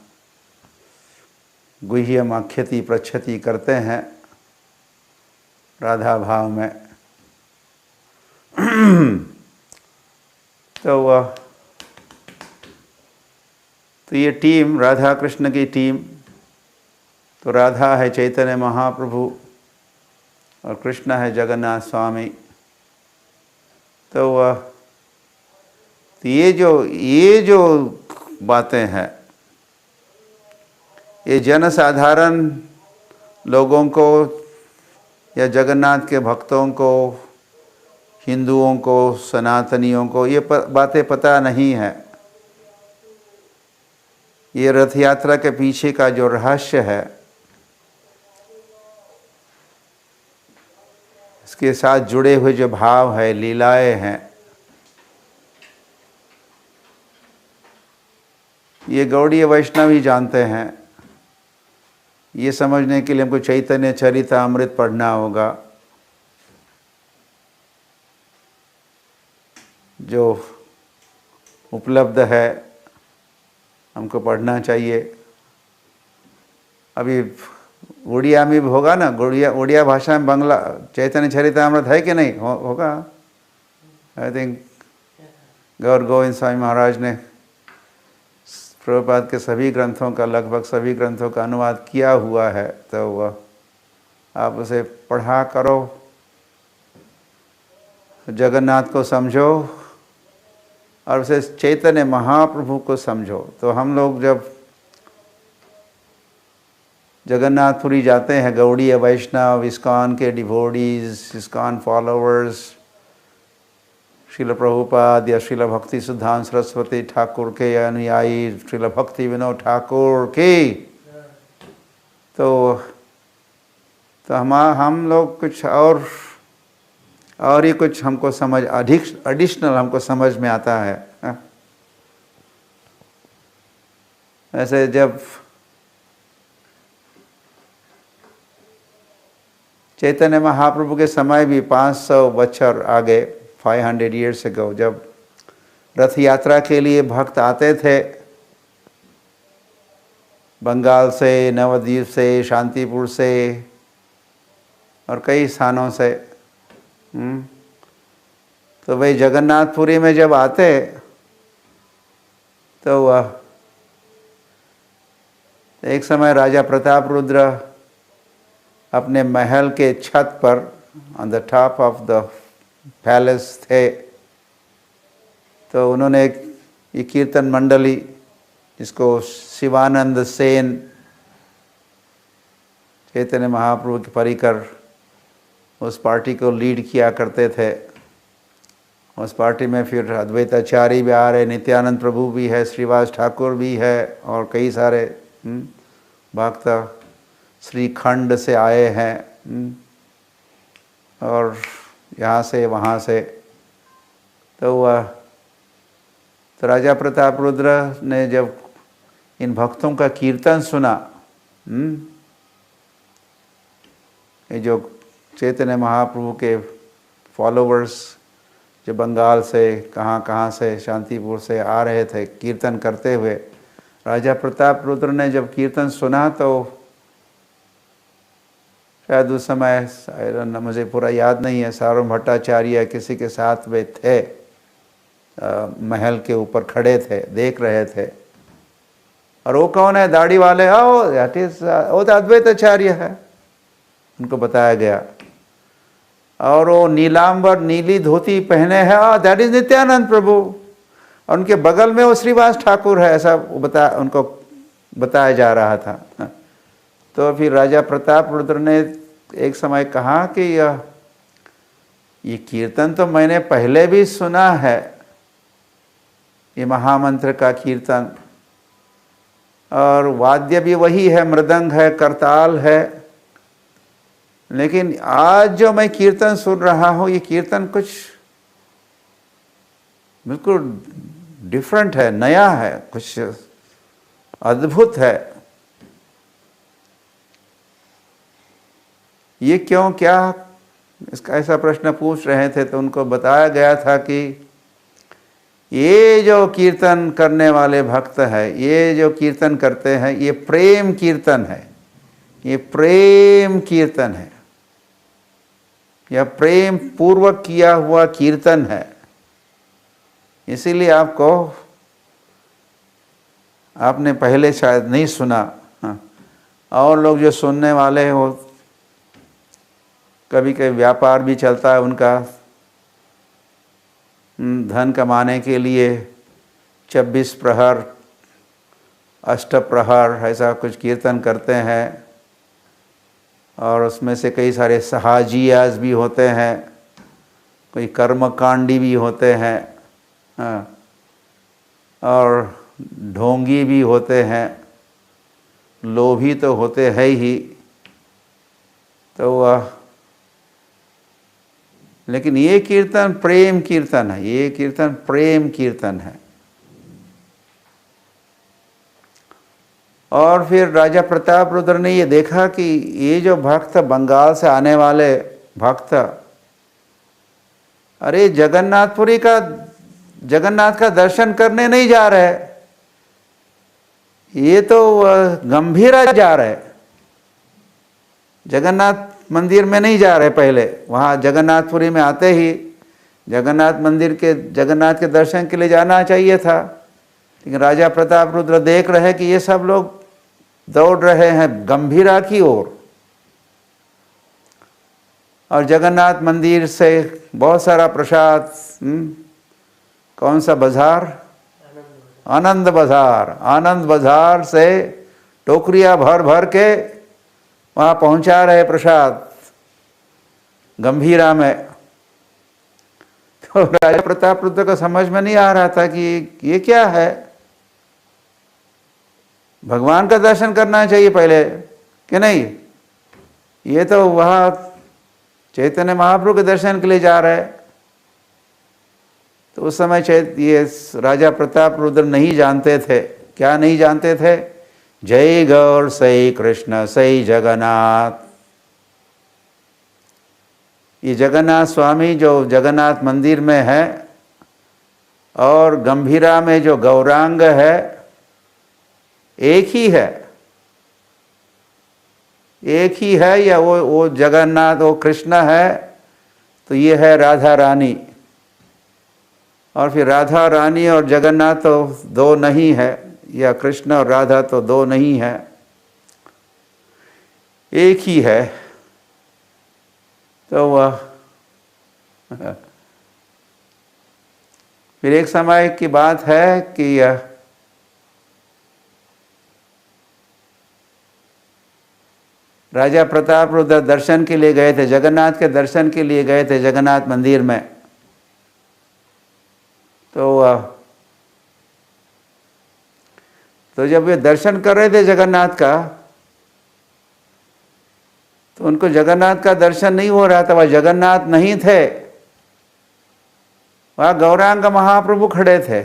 गुह्यम आख्यति प्रच्छति करते हैं राधा भाव में। तो ये टीम राधा कृष्ण की टीम, तो राधा है चैतन्य महाप्रभु और कृष्ण है जगन्नाथ स्वामी। तो ये जो बातें हैं, ये जनसाधारण लोगों को या जगन्नाथ के भक्तों को, हिंदुओं को, सनातनियों को ये बातें पता नहीं है। ये रथ यात्रा के पीछे का जो रहस्य है, इसके साथ जुड़े हुए जो भाव है, लीलाएं हैं, ये गौड़ीय वैष्णव ही जानते हैं। ये समझने के लिए हमको चैतन्य चरितामृत पढ़ना होगा, जो उपलब्ध है, हमको पढ़ना चाहिए। अभी उड़िया में भी होगा ना, उड़िया भाषा में बांग्ला चैतन्य चरितामृत है कि नहीं? होगा। आई थिंक गौर गोविंद स्वामी महाराज ने प्रभुपाद के सभी ग्रंथों का, लगभग सभी ग्रंथों का अनुवाद किया हुआ है, तो वह आप उसे पढ़ा करो, जगन्नाथ को समझो और उसे चैतन्य महाप्रभु को समझो। तो हम लोग जब जगन्नाथपुरी जाते हैं, गौड़ीय वैष्णव, इस्कॉन के devotees, ISKCON followers, Srila Prabhupada या श्रील भक्ति सिद्धांत सरस्वती ठाकुर के अनुयायी, श्रील भक्ति विनोद ठाकुर की, तो हम लोग कुछ और ही कुछ हमको समझ एडिशनल हमको समझ में आता है। ऐसे जब चैतन्य महाप्रभु के समय भी 500 बछर आगे, 500 years ago, जब रथ यात्रा के लिए भक्त आते थे बंगाल से, नवद्वीप से, शांतिपुर से और कई स्थानों से, तो भाई जगन्नाथपुरी में जब आते तो वह एक समय राजा प्रताप रुद्र अपने महल के छत पर, on the top of the palace थे, तो उन्होंने एक कीर्तन मंडली जिसको शिवानंद सेन चैतन्य महाप्रभु के परिकर उस पार्टी को लीड किया करते थे, उस पार्टी में फिर अद्वैताचार्य भी आ रहे, नित्यानंद प्रभु भी है, श्रीवास ठाकुर भी है और कई सारे भक्त श्रीखंड से आए हैं और यहाँ से वहाँ से। तो राजा प्रताप रुद्र ने जब इन भक्तों का कीर्तन सुना, ये जो चैतन्य महाप्रभु के फॉलोवर्स जो बंगाल से कहाँ से शांतिपुर से आ रहे थे कीर्तन करते हुए, राजा प्रताप रुद्र ने जब कीर्तन सुना तो शायद उस समय मुझे पूरा याद नहीं है, सार्वभौम भट्टाचार्य किसी के साथ वे थे, महल के ऊपर खड़े थे, देख रहे थे। और वो कौन है? दाढ़ी वाले, वो दैट इज वो तो अद्वैताचार्य है, उनको बताया गया। और वो नीलांबर नीली धोती पहने हैं, दैट इज नित्यानंद प्रभु। और उनके बगल में वो श्रीवास ठाकुर है, ऐसा उनको बताया जा रहा था। तो फिर राजा प्रताप रुद्र ने एक समय कहा कि ये कीर्तन तो मैंने पहले भी सुना है, ये महामंत्र का कीर्तन, और वाद्य भी वही है, मृदंग है, करताल है, लेकिन आज जो मैं कीर्तन सुन रहा हूँ ये कीर्तन कुछ बिल्कुल डिफरेंट है, नया है, कुछ अद्भुत है। ये क्यों, क्या, इसका ऐसा प्रश्न पूछ रहे थे। तो उनको बताया गया था कि ये जो कीर्तन करने वाले भक्त है, ये जो कीर्तन करते हैं, ये प्रेम कीर्तन है, ये प्रेम कीर्तन है, यह प्रेम पूर्वक किया हुआ कीर्तन है। इसीलिए आपने पहले शायद नहीं सुना। और लोग जो सुनने वाले हो, कभी कभी व्यापार भी चलता है उनका, धन कमाने के लिए 26 प्रहर, अष्ट प्रहर ऐसा कुछ कीर्तन करते हैं, और उसमें से कई सारे सहाजियाज भी होते हैं, कोई कर्मकांडी भी होते हैं, और ढोंगी भी होते हैं, लोभी तो होते हैं ही। तो लेकिन ये कीर्तन प्रेम कीर्तन है, ये कीर्तन प्रेम कीर्तन है। और फिर राजा प्रताप रुद्र ने ये देखा कि ये जो भक्त, बंगाल से आने वाले भक्त, अरे जगन्नाथ का दर्शन करने नहीं जा रहे, ये तो गंभीरा जा रहे, जगन्नाथ मंदिर में नहीं जा रहे। पहले वहाँ जगन्नाथपुरी में आते ही जगन्नाथ मंदिर के, जगन्नाथ के दर्शन के लिए जाना चाहिए था, लेकिन राजा प्रताप रुद्र देख रहे कि ये सब लोग दौड़ रहे हैं गंभीरा की ओर, और जगन्नाथ मंदिर से बहुत सारा प्रसाद, कौन सा बाजार, आनंद बाजार, आनंद बाजार से टोकरियां भर भर के वहाँ पहुँचा रहे प्रसाद गंभीरा में। तो राजा प्रताप रुद्र को समझ में नहीं आ रहा था कि ये क्या है, भगवान का दर्शन करना चाहिए पहले कि नहीं, ये तो वहाँ चैतन्य महाप्रभु के दर्शन के लिए जा रहे। तो उस समय ये राजा प्रताप रुद्र नहीं जानते थे, क्या नहीं जानते थे, जय गौर सई कृष्ण सई जगन्नाथ। ये जगन्नाथ स्वामी जो जगन्नाथ मंदिर में है, और गंभीरा में जो गौरांग है, एक ही है, एक ही है, या वो जगन्नाथ, वो कृष्ण है, तो ये है राधा रानी। और फिर राधा रानी और जगन्नाथ तो दो नहीं है, या कृष्ण और राधा तो दो नहीं है, एक ही है। तो वह फिर एक समय की बात है कि राजा प्रताप रुद्र दर्शन के लिए गए थे, जगन्नाथ के दर्शन के लिए गए थे जगन्नाथ मंदिर में। तो जब वे दर्शन कर रहे थे जगन्नाथ का, तो उनको जगन्नाथ का दर्शन नहीं हो रहा था, वह जगन्नाथ नहीं थे, वहाँ गौरांग महाप्रभु खड़े थे।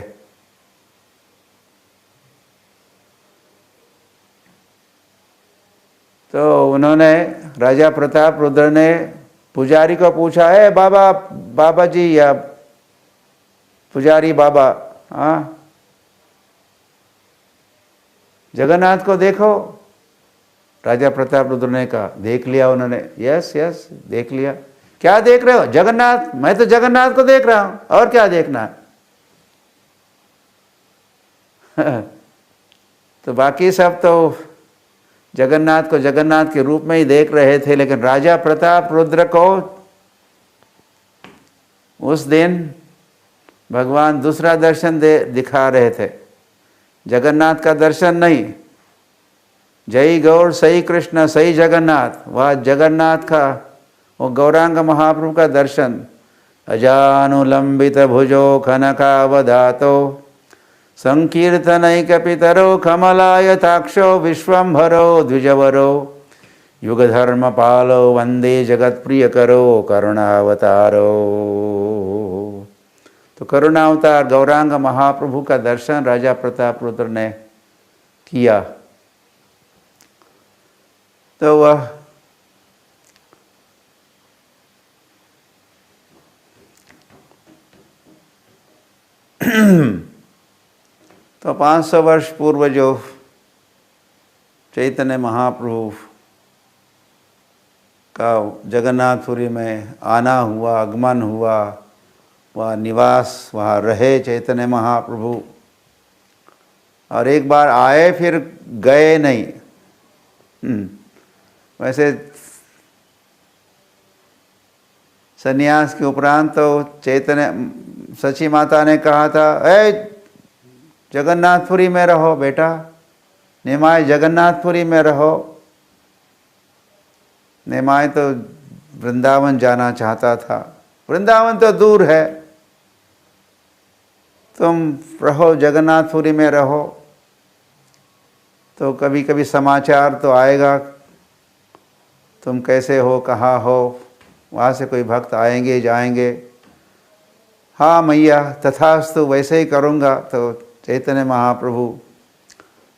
तो उन्होंने, राजा प्रताप रुद्र ने पुजारी को पूछा, है बाबा, बाबा जी या पुजारी बाबा, हाँ जगन्नाथ को देखो। राजा प्रताप रुद्र ने कहा, देख लिया उन्होंने, यस यस देख लिया। क्या देख रहे हो? जगन्नाथ, मैं तो जगन्नाथ को देख रहा हूं, और क्या देखना है? तो बाकी सब तो जगन्नाथ को जगन्नाथ के रूप में ही देख रहे थे, लेकिन राजा प्रताप रुद्र को उस दिन भगवान दूसरा दर्शन दिखा रहे थे, जगन्नाथ का दर्शन नहीं। जय गौर सही कृष्ण सही जगन्नाथ, वह जगन्नाथ का, वो गौरांग महाप्रभु का दर्शन। अजानुलंबित भुजो खनकावधातो संकीर्तनैकपितरो कमलायताक्षो विश्वंभरो द्विजवरो युगधर्मपालो वंदे जगत्प्रियकरो करुणावतारो। तो करुणावतार गौरांग महाप्रभु का दर्शन राजा प्रताप रुद्र ने किया। तो वह तो 500 वर्ष पूर्व जो चैतन्य महाप्रभु का जगन्नाथपुरी में आना हुआ, आगमन हुआ, वह निवास, वहाँ रहे चैतन्य महाप्रभु, और एक बार आए फिर गए नहीं। वैसे सन्यास के उपरांत तो चैतन्य सची माता ने कहा था, ए जगन्नाथपुरी में रहो बेटा, निमाय जगन्नाथपुरी में रहो। निमाय तो वृंदावन जाना चाहता था, वृंदावन तो दूर है, तुम रहो जगन्नाथपुरी में रहो। तो कभी कभी समाचार तो आएगा, तुम कैसे हो, कहाँ हो, वहाँ से कोई भक्त आएंगे जाएंगे। हाँ मैया तथास्तु, वैसे ही करूँगा। तो चैतन्य महाप्रभु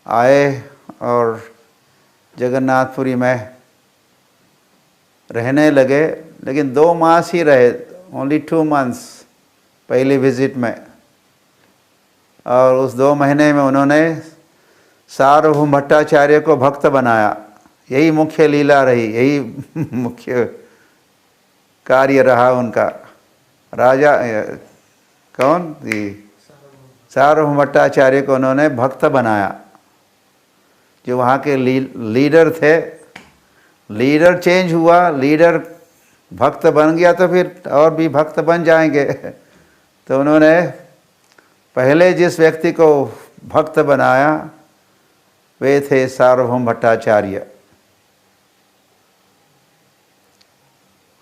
आए और जगन्नाथपुरी में रहने लगे, लेकिन 2 मास ही रहे, ओनली 2 months पहली विजिट में। और उस 2 महीने में उन्होंने सार्वभौम भट्टाचार्य को भक्त बनाया। यही मुख्य लीला रही, यही मुख्य कार्य रहा उनका। राजा कौन जी, सार्वभौम भट्टाचार्य को उन्होंने भक्त बनाया, जो वहाँ के लीडर थे। लीडर चेंज हुआ, लीडर भक्त बन गया तो फिर और भी भक्त बन जाएंगे। तो उन्होंने पहले जिस व्यक्ति को भक्त बनाया वे थे सार्वभौम भट्टाचार्य।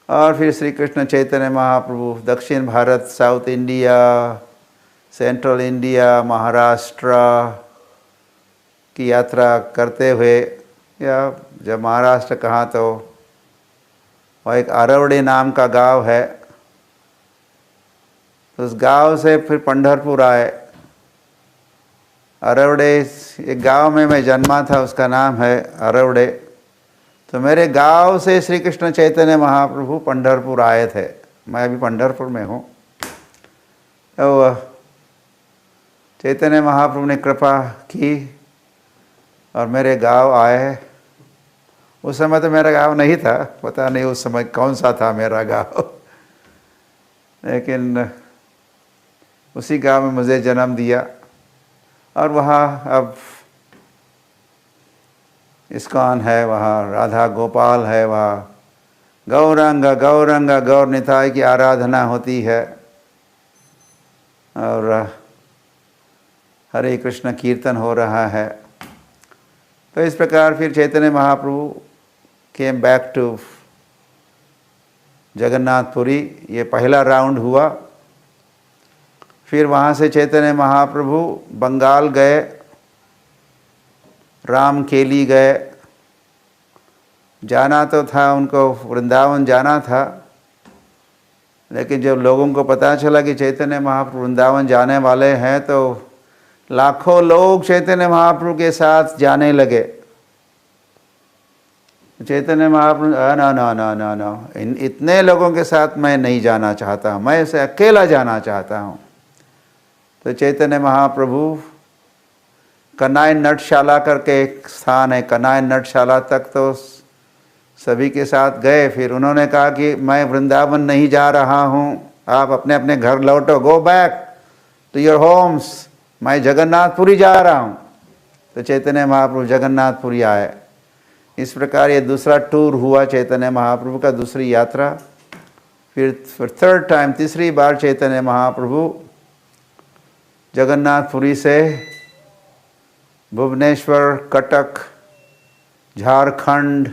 और फिर श्री कृष्ण चैतन्य महाप्रभु दक्षिण Bharat, south India, central India, Maharashtra की यात्रा करते हुए, या जब महाराष्ट्र कहाँ तो वह एक अरवड़े नाम का गांव है, तो उस गांव से फिर पंढरपुर आए। अरवड़े एक गांव में मैं जन्मा था, उसका नाम है अरवड़े। तो मेरे गांव से श्री कृष्ण चैतन्य महाप्रभु पंढरपुर आए थे, मैं अभी पंढरपुर में हूँ। तो चैतन्य महाप्रभु ने कृपा की और मेरे गांव आए। उस समय तो मेरा गांव नहीं था, पता नहीं उस समय कौन सा था मेरा गांव, लेकिन उसी गांव में मुझे जन्म दिया। और वहाँ अब इस्कॉन है, वहाँ राधा गोपाल है, वहाँ गौरंग गौरंग गौर निताय की आराधना होती है, और हरे कृष्ण कीर्तन हो रहा है। तो इस प्रकार फिर Chaitanya Mahaprabhu came back to Jagannathpuri. ये पहला राउंड हुआ। फिर वहाँ से चैतन्य महाप्रभु बंगाल गए, रामकेली गए। जाना तो था उनको, वृंदावन जाना था, लेकिन जब लोगों को पता चला कि चैतन्य महाप्रभु वृंदावन जाने वाले हैं तो लाखों लोग चैतन्य महाप्रभु के साथ जाने लगे। चैतन्य महाप्रभु ना ना ना ना ना, इतने लोगों के साथ मैं नहीं जाना चाहता हूँ, मैं इसे अकेला जाना चाहता हूँ। तो चैतन्य महाप्रभु कनाई नटशाला करके एक स्थान है, कनाई नटशाला तक तो सभी के साथ गए। फिर उन्होंने कहा कि मैं वृंदावन नहीं जा रहा हूँ, आप अपने अपने घर लौटो, go back to your homes, मैं जगन्नाथपुरी जा रहा हूँ। तो चैतन्य महाप्रभु जगन्नाथपुरी आए। इस प्रकार ये दूसरा टूर हुआ चैतन्य महाप्रभु का, दूसरी यात्रा। फिर थर्ड टाइम, तीसरी बार चैतन्य महाप्रभु जगन्नाथपुरी से भुवनेश्वर, कटक, झारखंड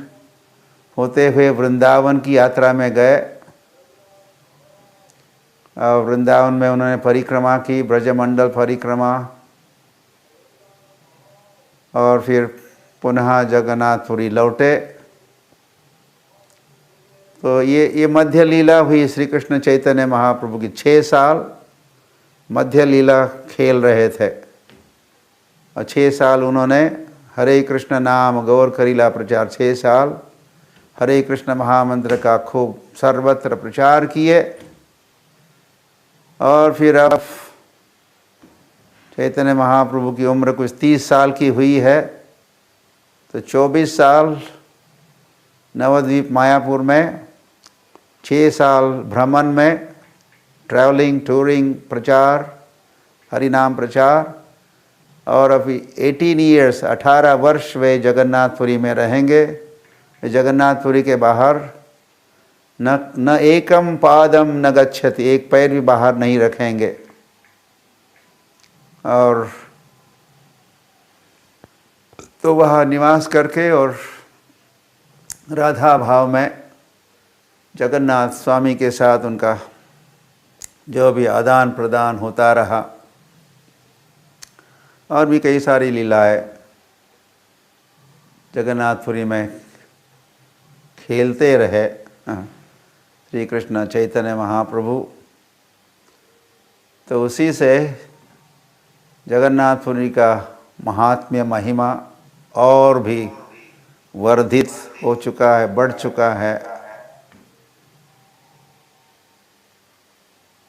होते हुए वृंदावन की यात्रा में गए। और वृंदावन में उन्होंने परिक्रमा की, ब्रजमंडल परिक्रमा, और फिर पुनः जगन्नाथपुरी लौटे। तो ये मध्य लीला हुई श्री कृष्ण चैतन्य महाप्रभु की। 6 साल मध्य लीला खेल रहे थे, और 6 साल उन्होंने हरे कृष्ण नाम गौर करीला प्रचार, 6 साल हरे कृष्ण महामंत्र का खूब सर्वत्र प्रचार किए। और फिर अब चैतन्य महाप्रभु की उम्र कुछ 30 साल की हुई है, तो 24 साल नवद्वीप मायापुर में, 6 साल भ्रमण में, ट्रैवलिंग, टूरिंग, प्रचार, हरिनाम प्रचार। और अभी 18 ईयर्स, 18 वर्ष वे जगन्नाथपुरी में रहेंगे। जगन्नाथपुरी के बाहर न एकम पादम न गच्छति, एक पैर भी बाहर नहीं रखेंगे। और तो वह निवास करके और राधा भाव में जगन्नाथ स्वामी के साथ उनका जो भी आदान प्रदान होता रहा। और भी कई सारी लीलाएं जगन्नाथपुरी में खेलते रहे श्री कृष्ण चैतन्य महाप्रभु। तो उसी से जगन्नाथपुरी का महात्म्य, महिमा और भी वर्धित हो चुका है, बढ़ चुका है।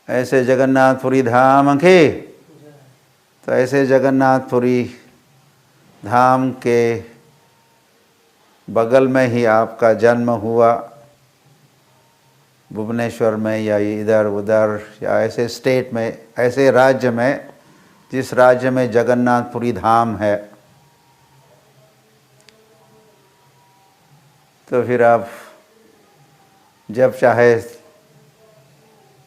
ऐसे जगन्नाथपुरी धाम के, तो ऐसे जगन्नाथपुरी धाम के बगल में ही आपका जन्म हुआ, भुवनेश्वर में या इधर उधर या ऐसे स्टेट में, ऐसे राज्य में जिस राज्य में जगन्नाथपुरी धाम है। तो फिर आप जब चाहे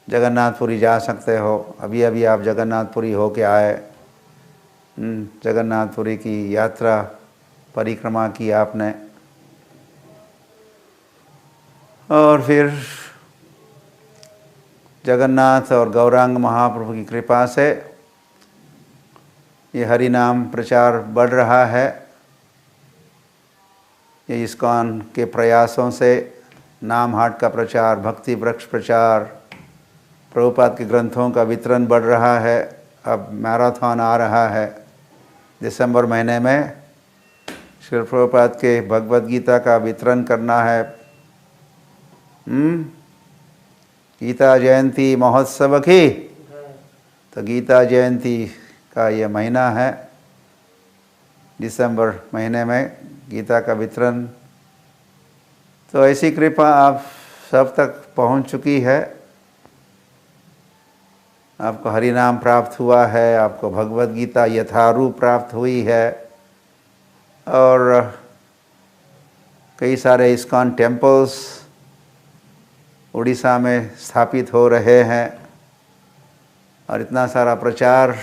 जगन्नाथपुरी जा सकते हो। अभी अभी आप जगन्नाथपुरी होके आए, जगन्नाथपुरी की यात्रा परिक्रमा की आपने। और फिर जगन्नाथ और गौरांग महाप्रभु की कृपा से ये हरि नाम प्रचार बढ़ रहा है। ये इस्कॉन के प्रयासों से नाम हाट का प्रचार, भक्ति वृक्ष प्रचार, प्रभुपाद के ग्रंथों का वितरण बढ़ रहा है। अब मैराथन आ रहा है दिसंबर महीने में, श्री प्रभुपाद के भगवद गीता का वितरण करना है। गीता जयंती महोत्सव की, तो गीता जयंती का ये महीना है, दिसंबर महीने में गीता का वितरण। तो ऐसी कृपा आप सब तक पहुंच चुकी है। आपको हरि नाम प्राप्त हुआ है, आपको भगवद गीता यथारूप प्राप्त हुई है, और कई सारे इस्कॉन टेम्पल्स उड़ीसा में स्थापित हो रहे हैं, और इतना सारा प्रचार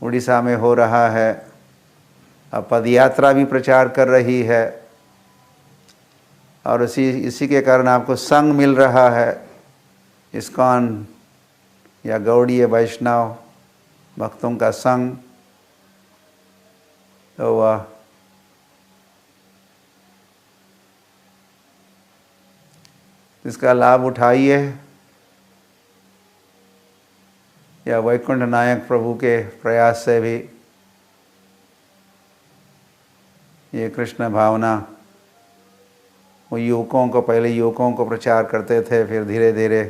उड़ीसा में हो रहा है। अब पदयात्रा भी प्रचार कर रही है, और इसी के कारण आपको संग मिल रहा है इस्कॉन या गौड़ीय वैष्णव भक्तों का संग, तो वह इसका लाभ उठाइए, या वैकुंठ नायक प्रभु के प्रयास से भी ये कृष्ण भावना, वो युवकों को, पहले युवकों को प्रचार करते थे, फिर धीरे धीरे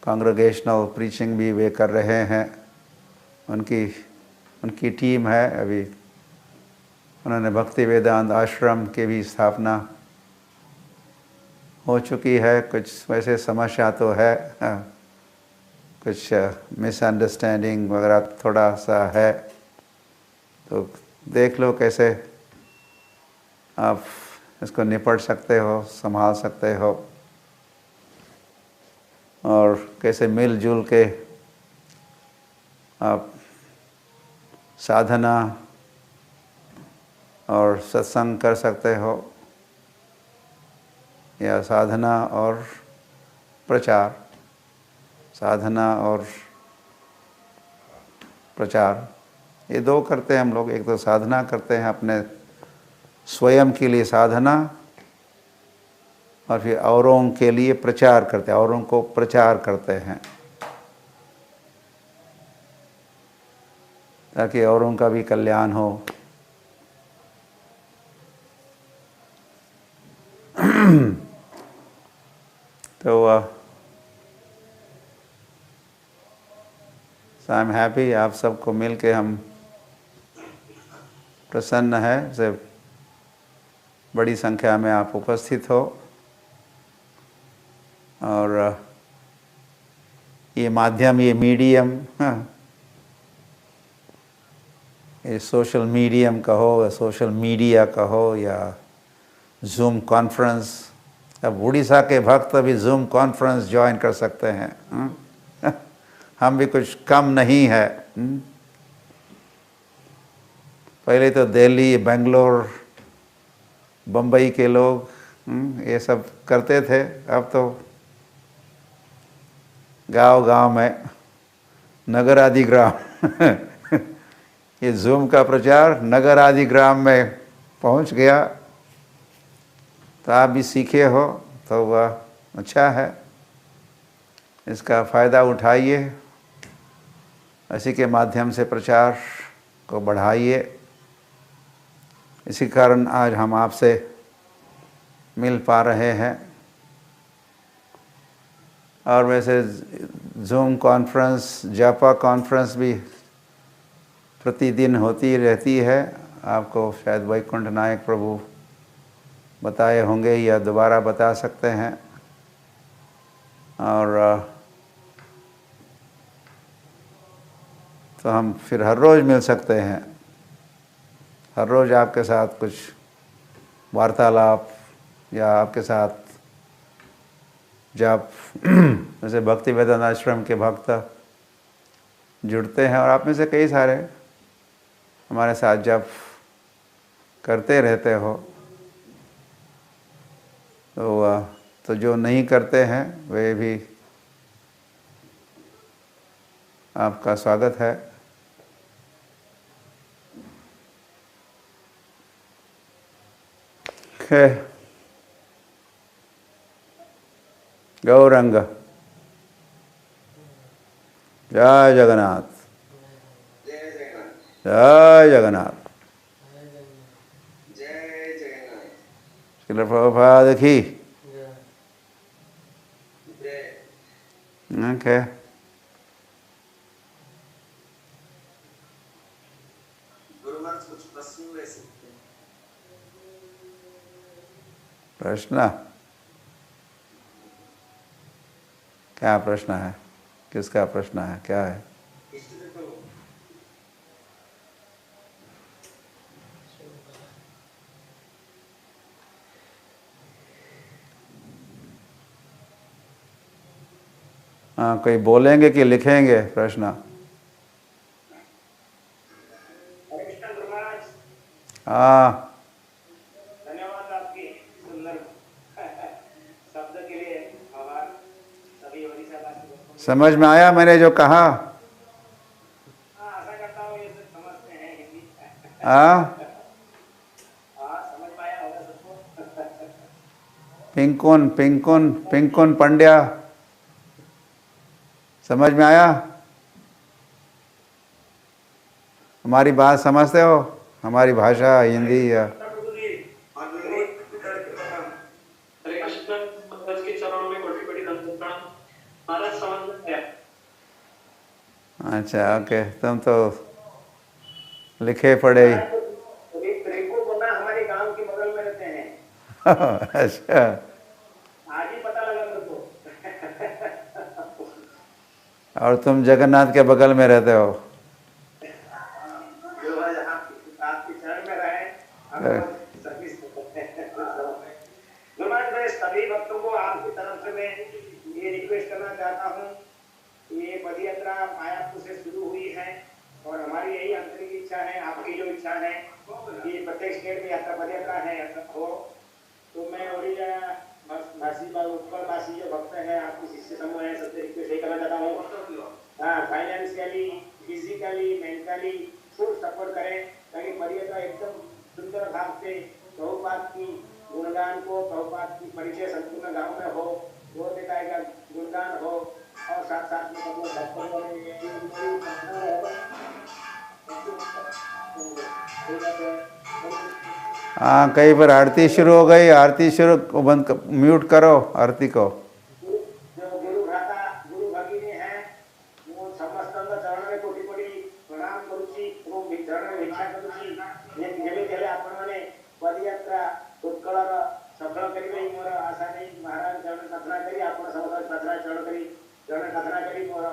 कांग्रेगेशनल प्रीचिंग भी वे कर रहे हैं। उनकी टीम है अभी, उन्होंने भक्ति वेदांत आश्रम की भी स्थापना हो चुकी है। कुछ वैसे समस्या तो है, कुछ मिसअंडरस्टैंडिंग वगैरह थोड़ा सा है, तो देख लो कैसे आप इसको निपट सकते हो, संभाल सकते हो, और कैसे मिलजुल के आप साधना और सत्संग कर सकते हो, या साधना और प्रचार, साधना और प्रचार, ये दो करते हैं हम लोग। एक तो साधना करते हैं अपने स्वयं के लिए साधना, और फिर औरों के लिए प्रचार करते हैं, औरों को प्रचार करते हैं, ताकि औरों का भी कल्याण हो। तो आई एम हैप्पी, आप सबको मिल के हम प्रसन्न है से बड़ी संख्या में आप उपस्थित हो, और ये माध्यम, ये मीडियम, ये सोशल मीडियम कहो या सोशल मीडिया कहो या जूम कॉन्फ्रेंस, अब उड़ीसा के भक्त भी जूम कॉन्फ्रेंस ज्वाइन कर सकते हैं। हम भी कुछ कम नहीं है। पहले तो दिल्ली, बेंगलोर, बम्बई के लोग ये सब करते थे, अब तो गांव-गांव में, नगर आदि ग्राम ये जूम का प्रचार नगर आदि ग्राम में पहुंच गया। तो आप भी सीखे हो तो वह अच्छा है, इसका फ़ायदा उठाइए, इसी के माध्यम से प्रचार को बढ़ाइए। इसी कारण आज हम आपसे मिल पा रहे हैं। और वैसे जूम कॉन्फ्रेंस, जापा कॉन्फ्रेंस भी प्रतिदिन होती रहती है। आपको शायद वैकुंठ नायक प्रभु बताए होंगे या दोबारा बता सकते हैं। और तो हम फिर हर रोज़ मिल सकते हैं, हर रोज़ आपके साथ कुछ वार्तालाप, या आपके साथ जब जैसे भक्ति वेदांत आश्रम के भक्त जुड़ते हैं, और आप में से कई सारे हमारे साथ जब करते रहते हो, तो जो नहीं करते हैं वे भी आपका स्वागत है। गौरंग, जय जगन्नाथ, जय जगन्नाथ, श्रील प्रभुपाद की। ओके, कुछ प्रश्न ले सकते हैं? प्रश्न क्या प्रश्न है? किसका प्रश्न है? क्या है? हाँ, कोई बोलेंगे कि लिखेंगे प्रश्न? हाँ, धन्यवाद आपके सुंदर शब्द के लिए। आभार सभी ओडिशा वासी भक्तों समझ में आया मैंने जो कहा? हाँ, आशा करता हूँ ये सब समझते हैं हिंदी। हाँ, हाँ, समझ में आया होगा सबको। पिंकुन पिंकुन पिंकुन पंड्या, समझ में आया? हमारी बात समझते हो? हमारी भाषा हिंदी या प्रभु जी, हाँ, हिंदी हरे कृष्ण महाराज के चरणों में कोटि कोटि दंड प्रणाम। महाराज समझ में आया। अच्छा, ओके, तुम तो लिखे पढ़े। महाराज तो रिंकू मुन्ना हमारे गांव के बगल में रहते हैं। अच्छा, आज ही पता लगा मेरे को। और तुम जगन्नाथ के बगल में रहते हो? जो है आपके चरण में रहे, हम बहुत सर्विस करते हैं। गुरुराज, मैं सभी भक्तों को आपकी तरफ से मैं ये रिक्वेस्ट करना चाहता हूँ, ये पद यात्रा मायापुर से शुरू हुई है और हमारी यही आंतरिक इच्छा है, आपकी जो इच्छा है कि प्रत्येक स्टेट में यात्रा पद यात्रा है हो। तो मैं ओडिशा भाषी उत्कल भाषी जो भक्त है, आपकी शिष्य समूह है, सबसे रिक्वेस्ट यही करना चाहता हूँ, हाँ, financially, physically, mentally full support करें ताकि पद यात्रा एकदम सुंदर भाव से प्रभुपाद की गुणगान को, प्रभुपाद की परिचय संपूर्ण गांव में हो, वो देता है गुणगान हो और साथ साथ में सब लोग भक्तों में हाँ, कई बार आरती शुरू हो गई, आरती शुरू म्यूट करो आरती को। जो गुरु भ्राता गुरु भगिनी है वो समस्त चरण में कोटि कोटि प्रणाम करूची वो चरण में भिक्षा करूची। ये जेबे जेबे आपने पदयात्रा उत्कलर सफल करिबे मोर आशा नहीं। महाराज चरण प्रार्थना करी, आपण सब प्रार्थना चरण करी, चरण प्रार्थना करी मोर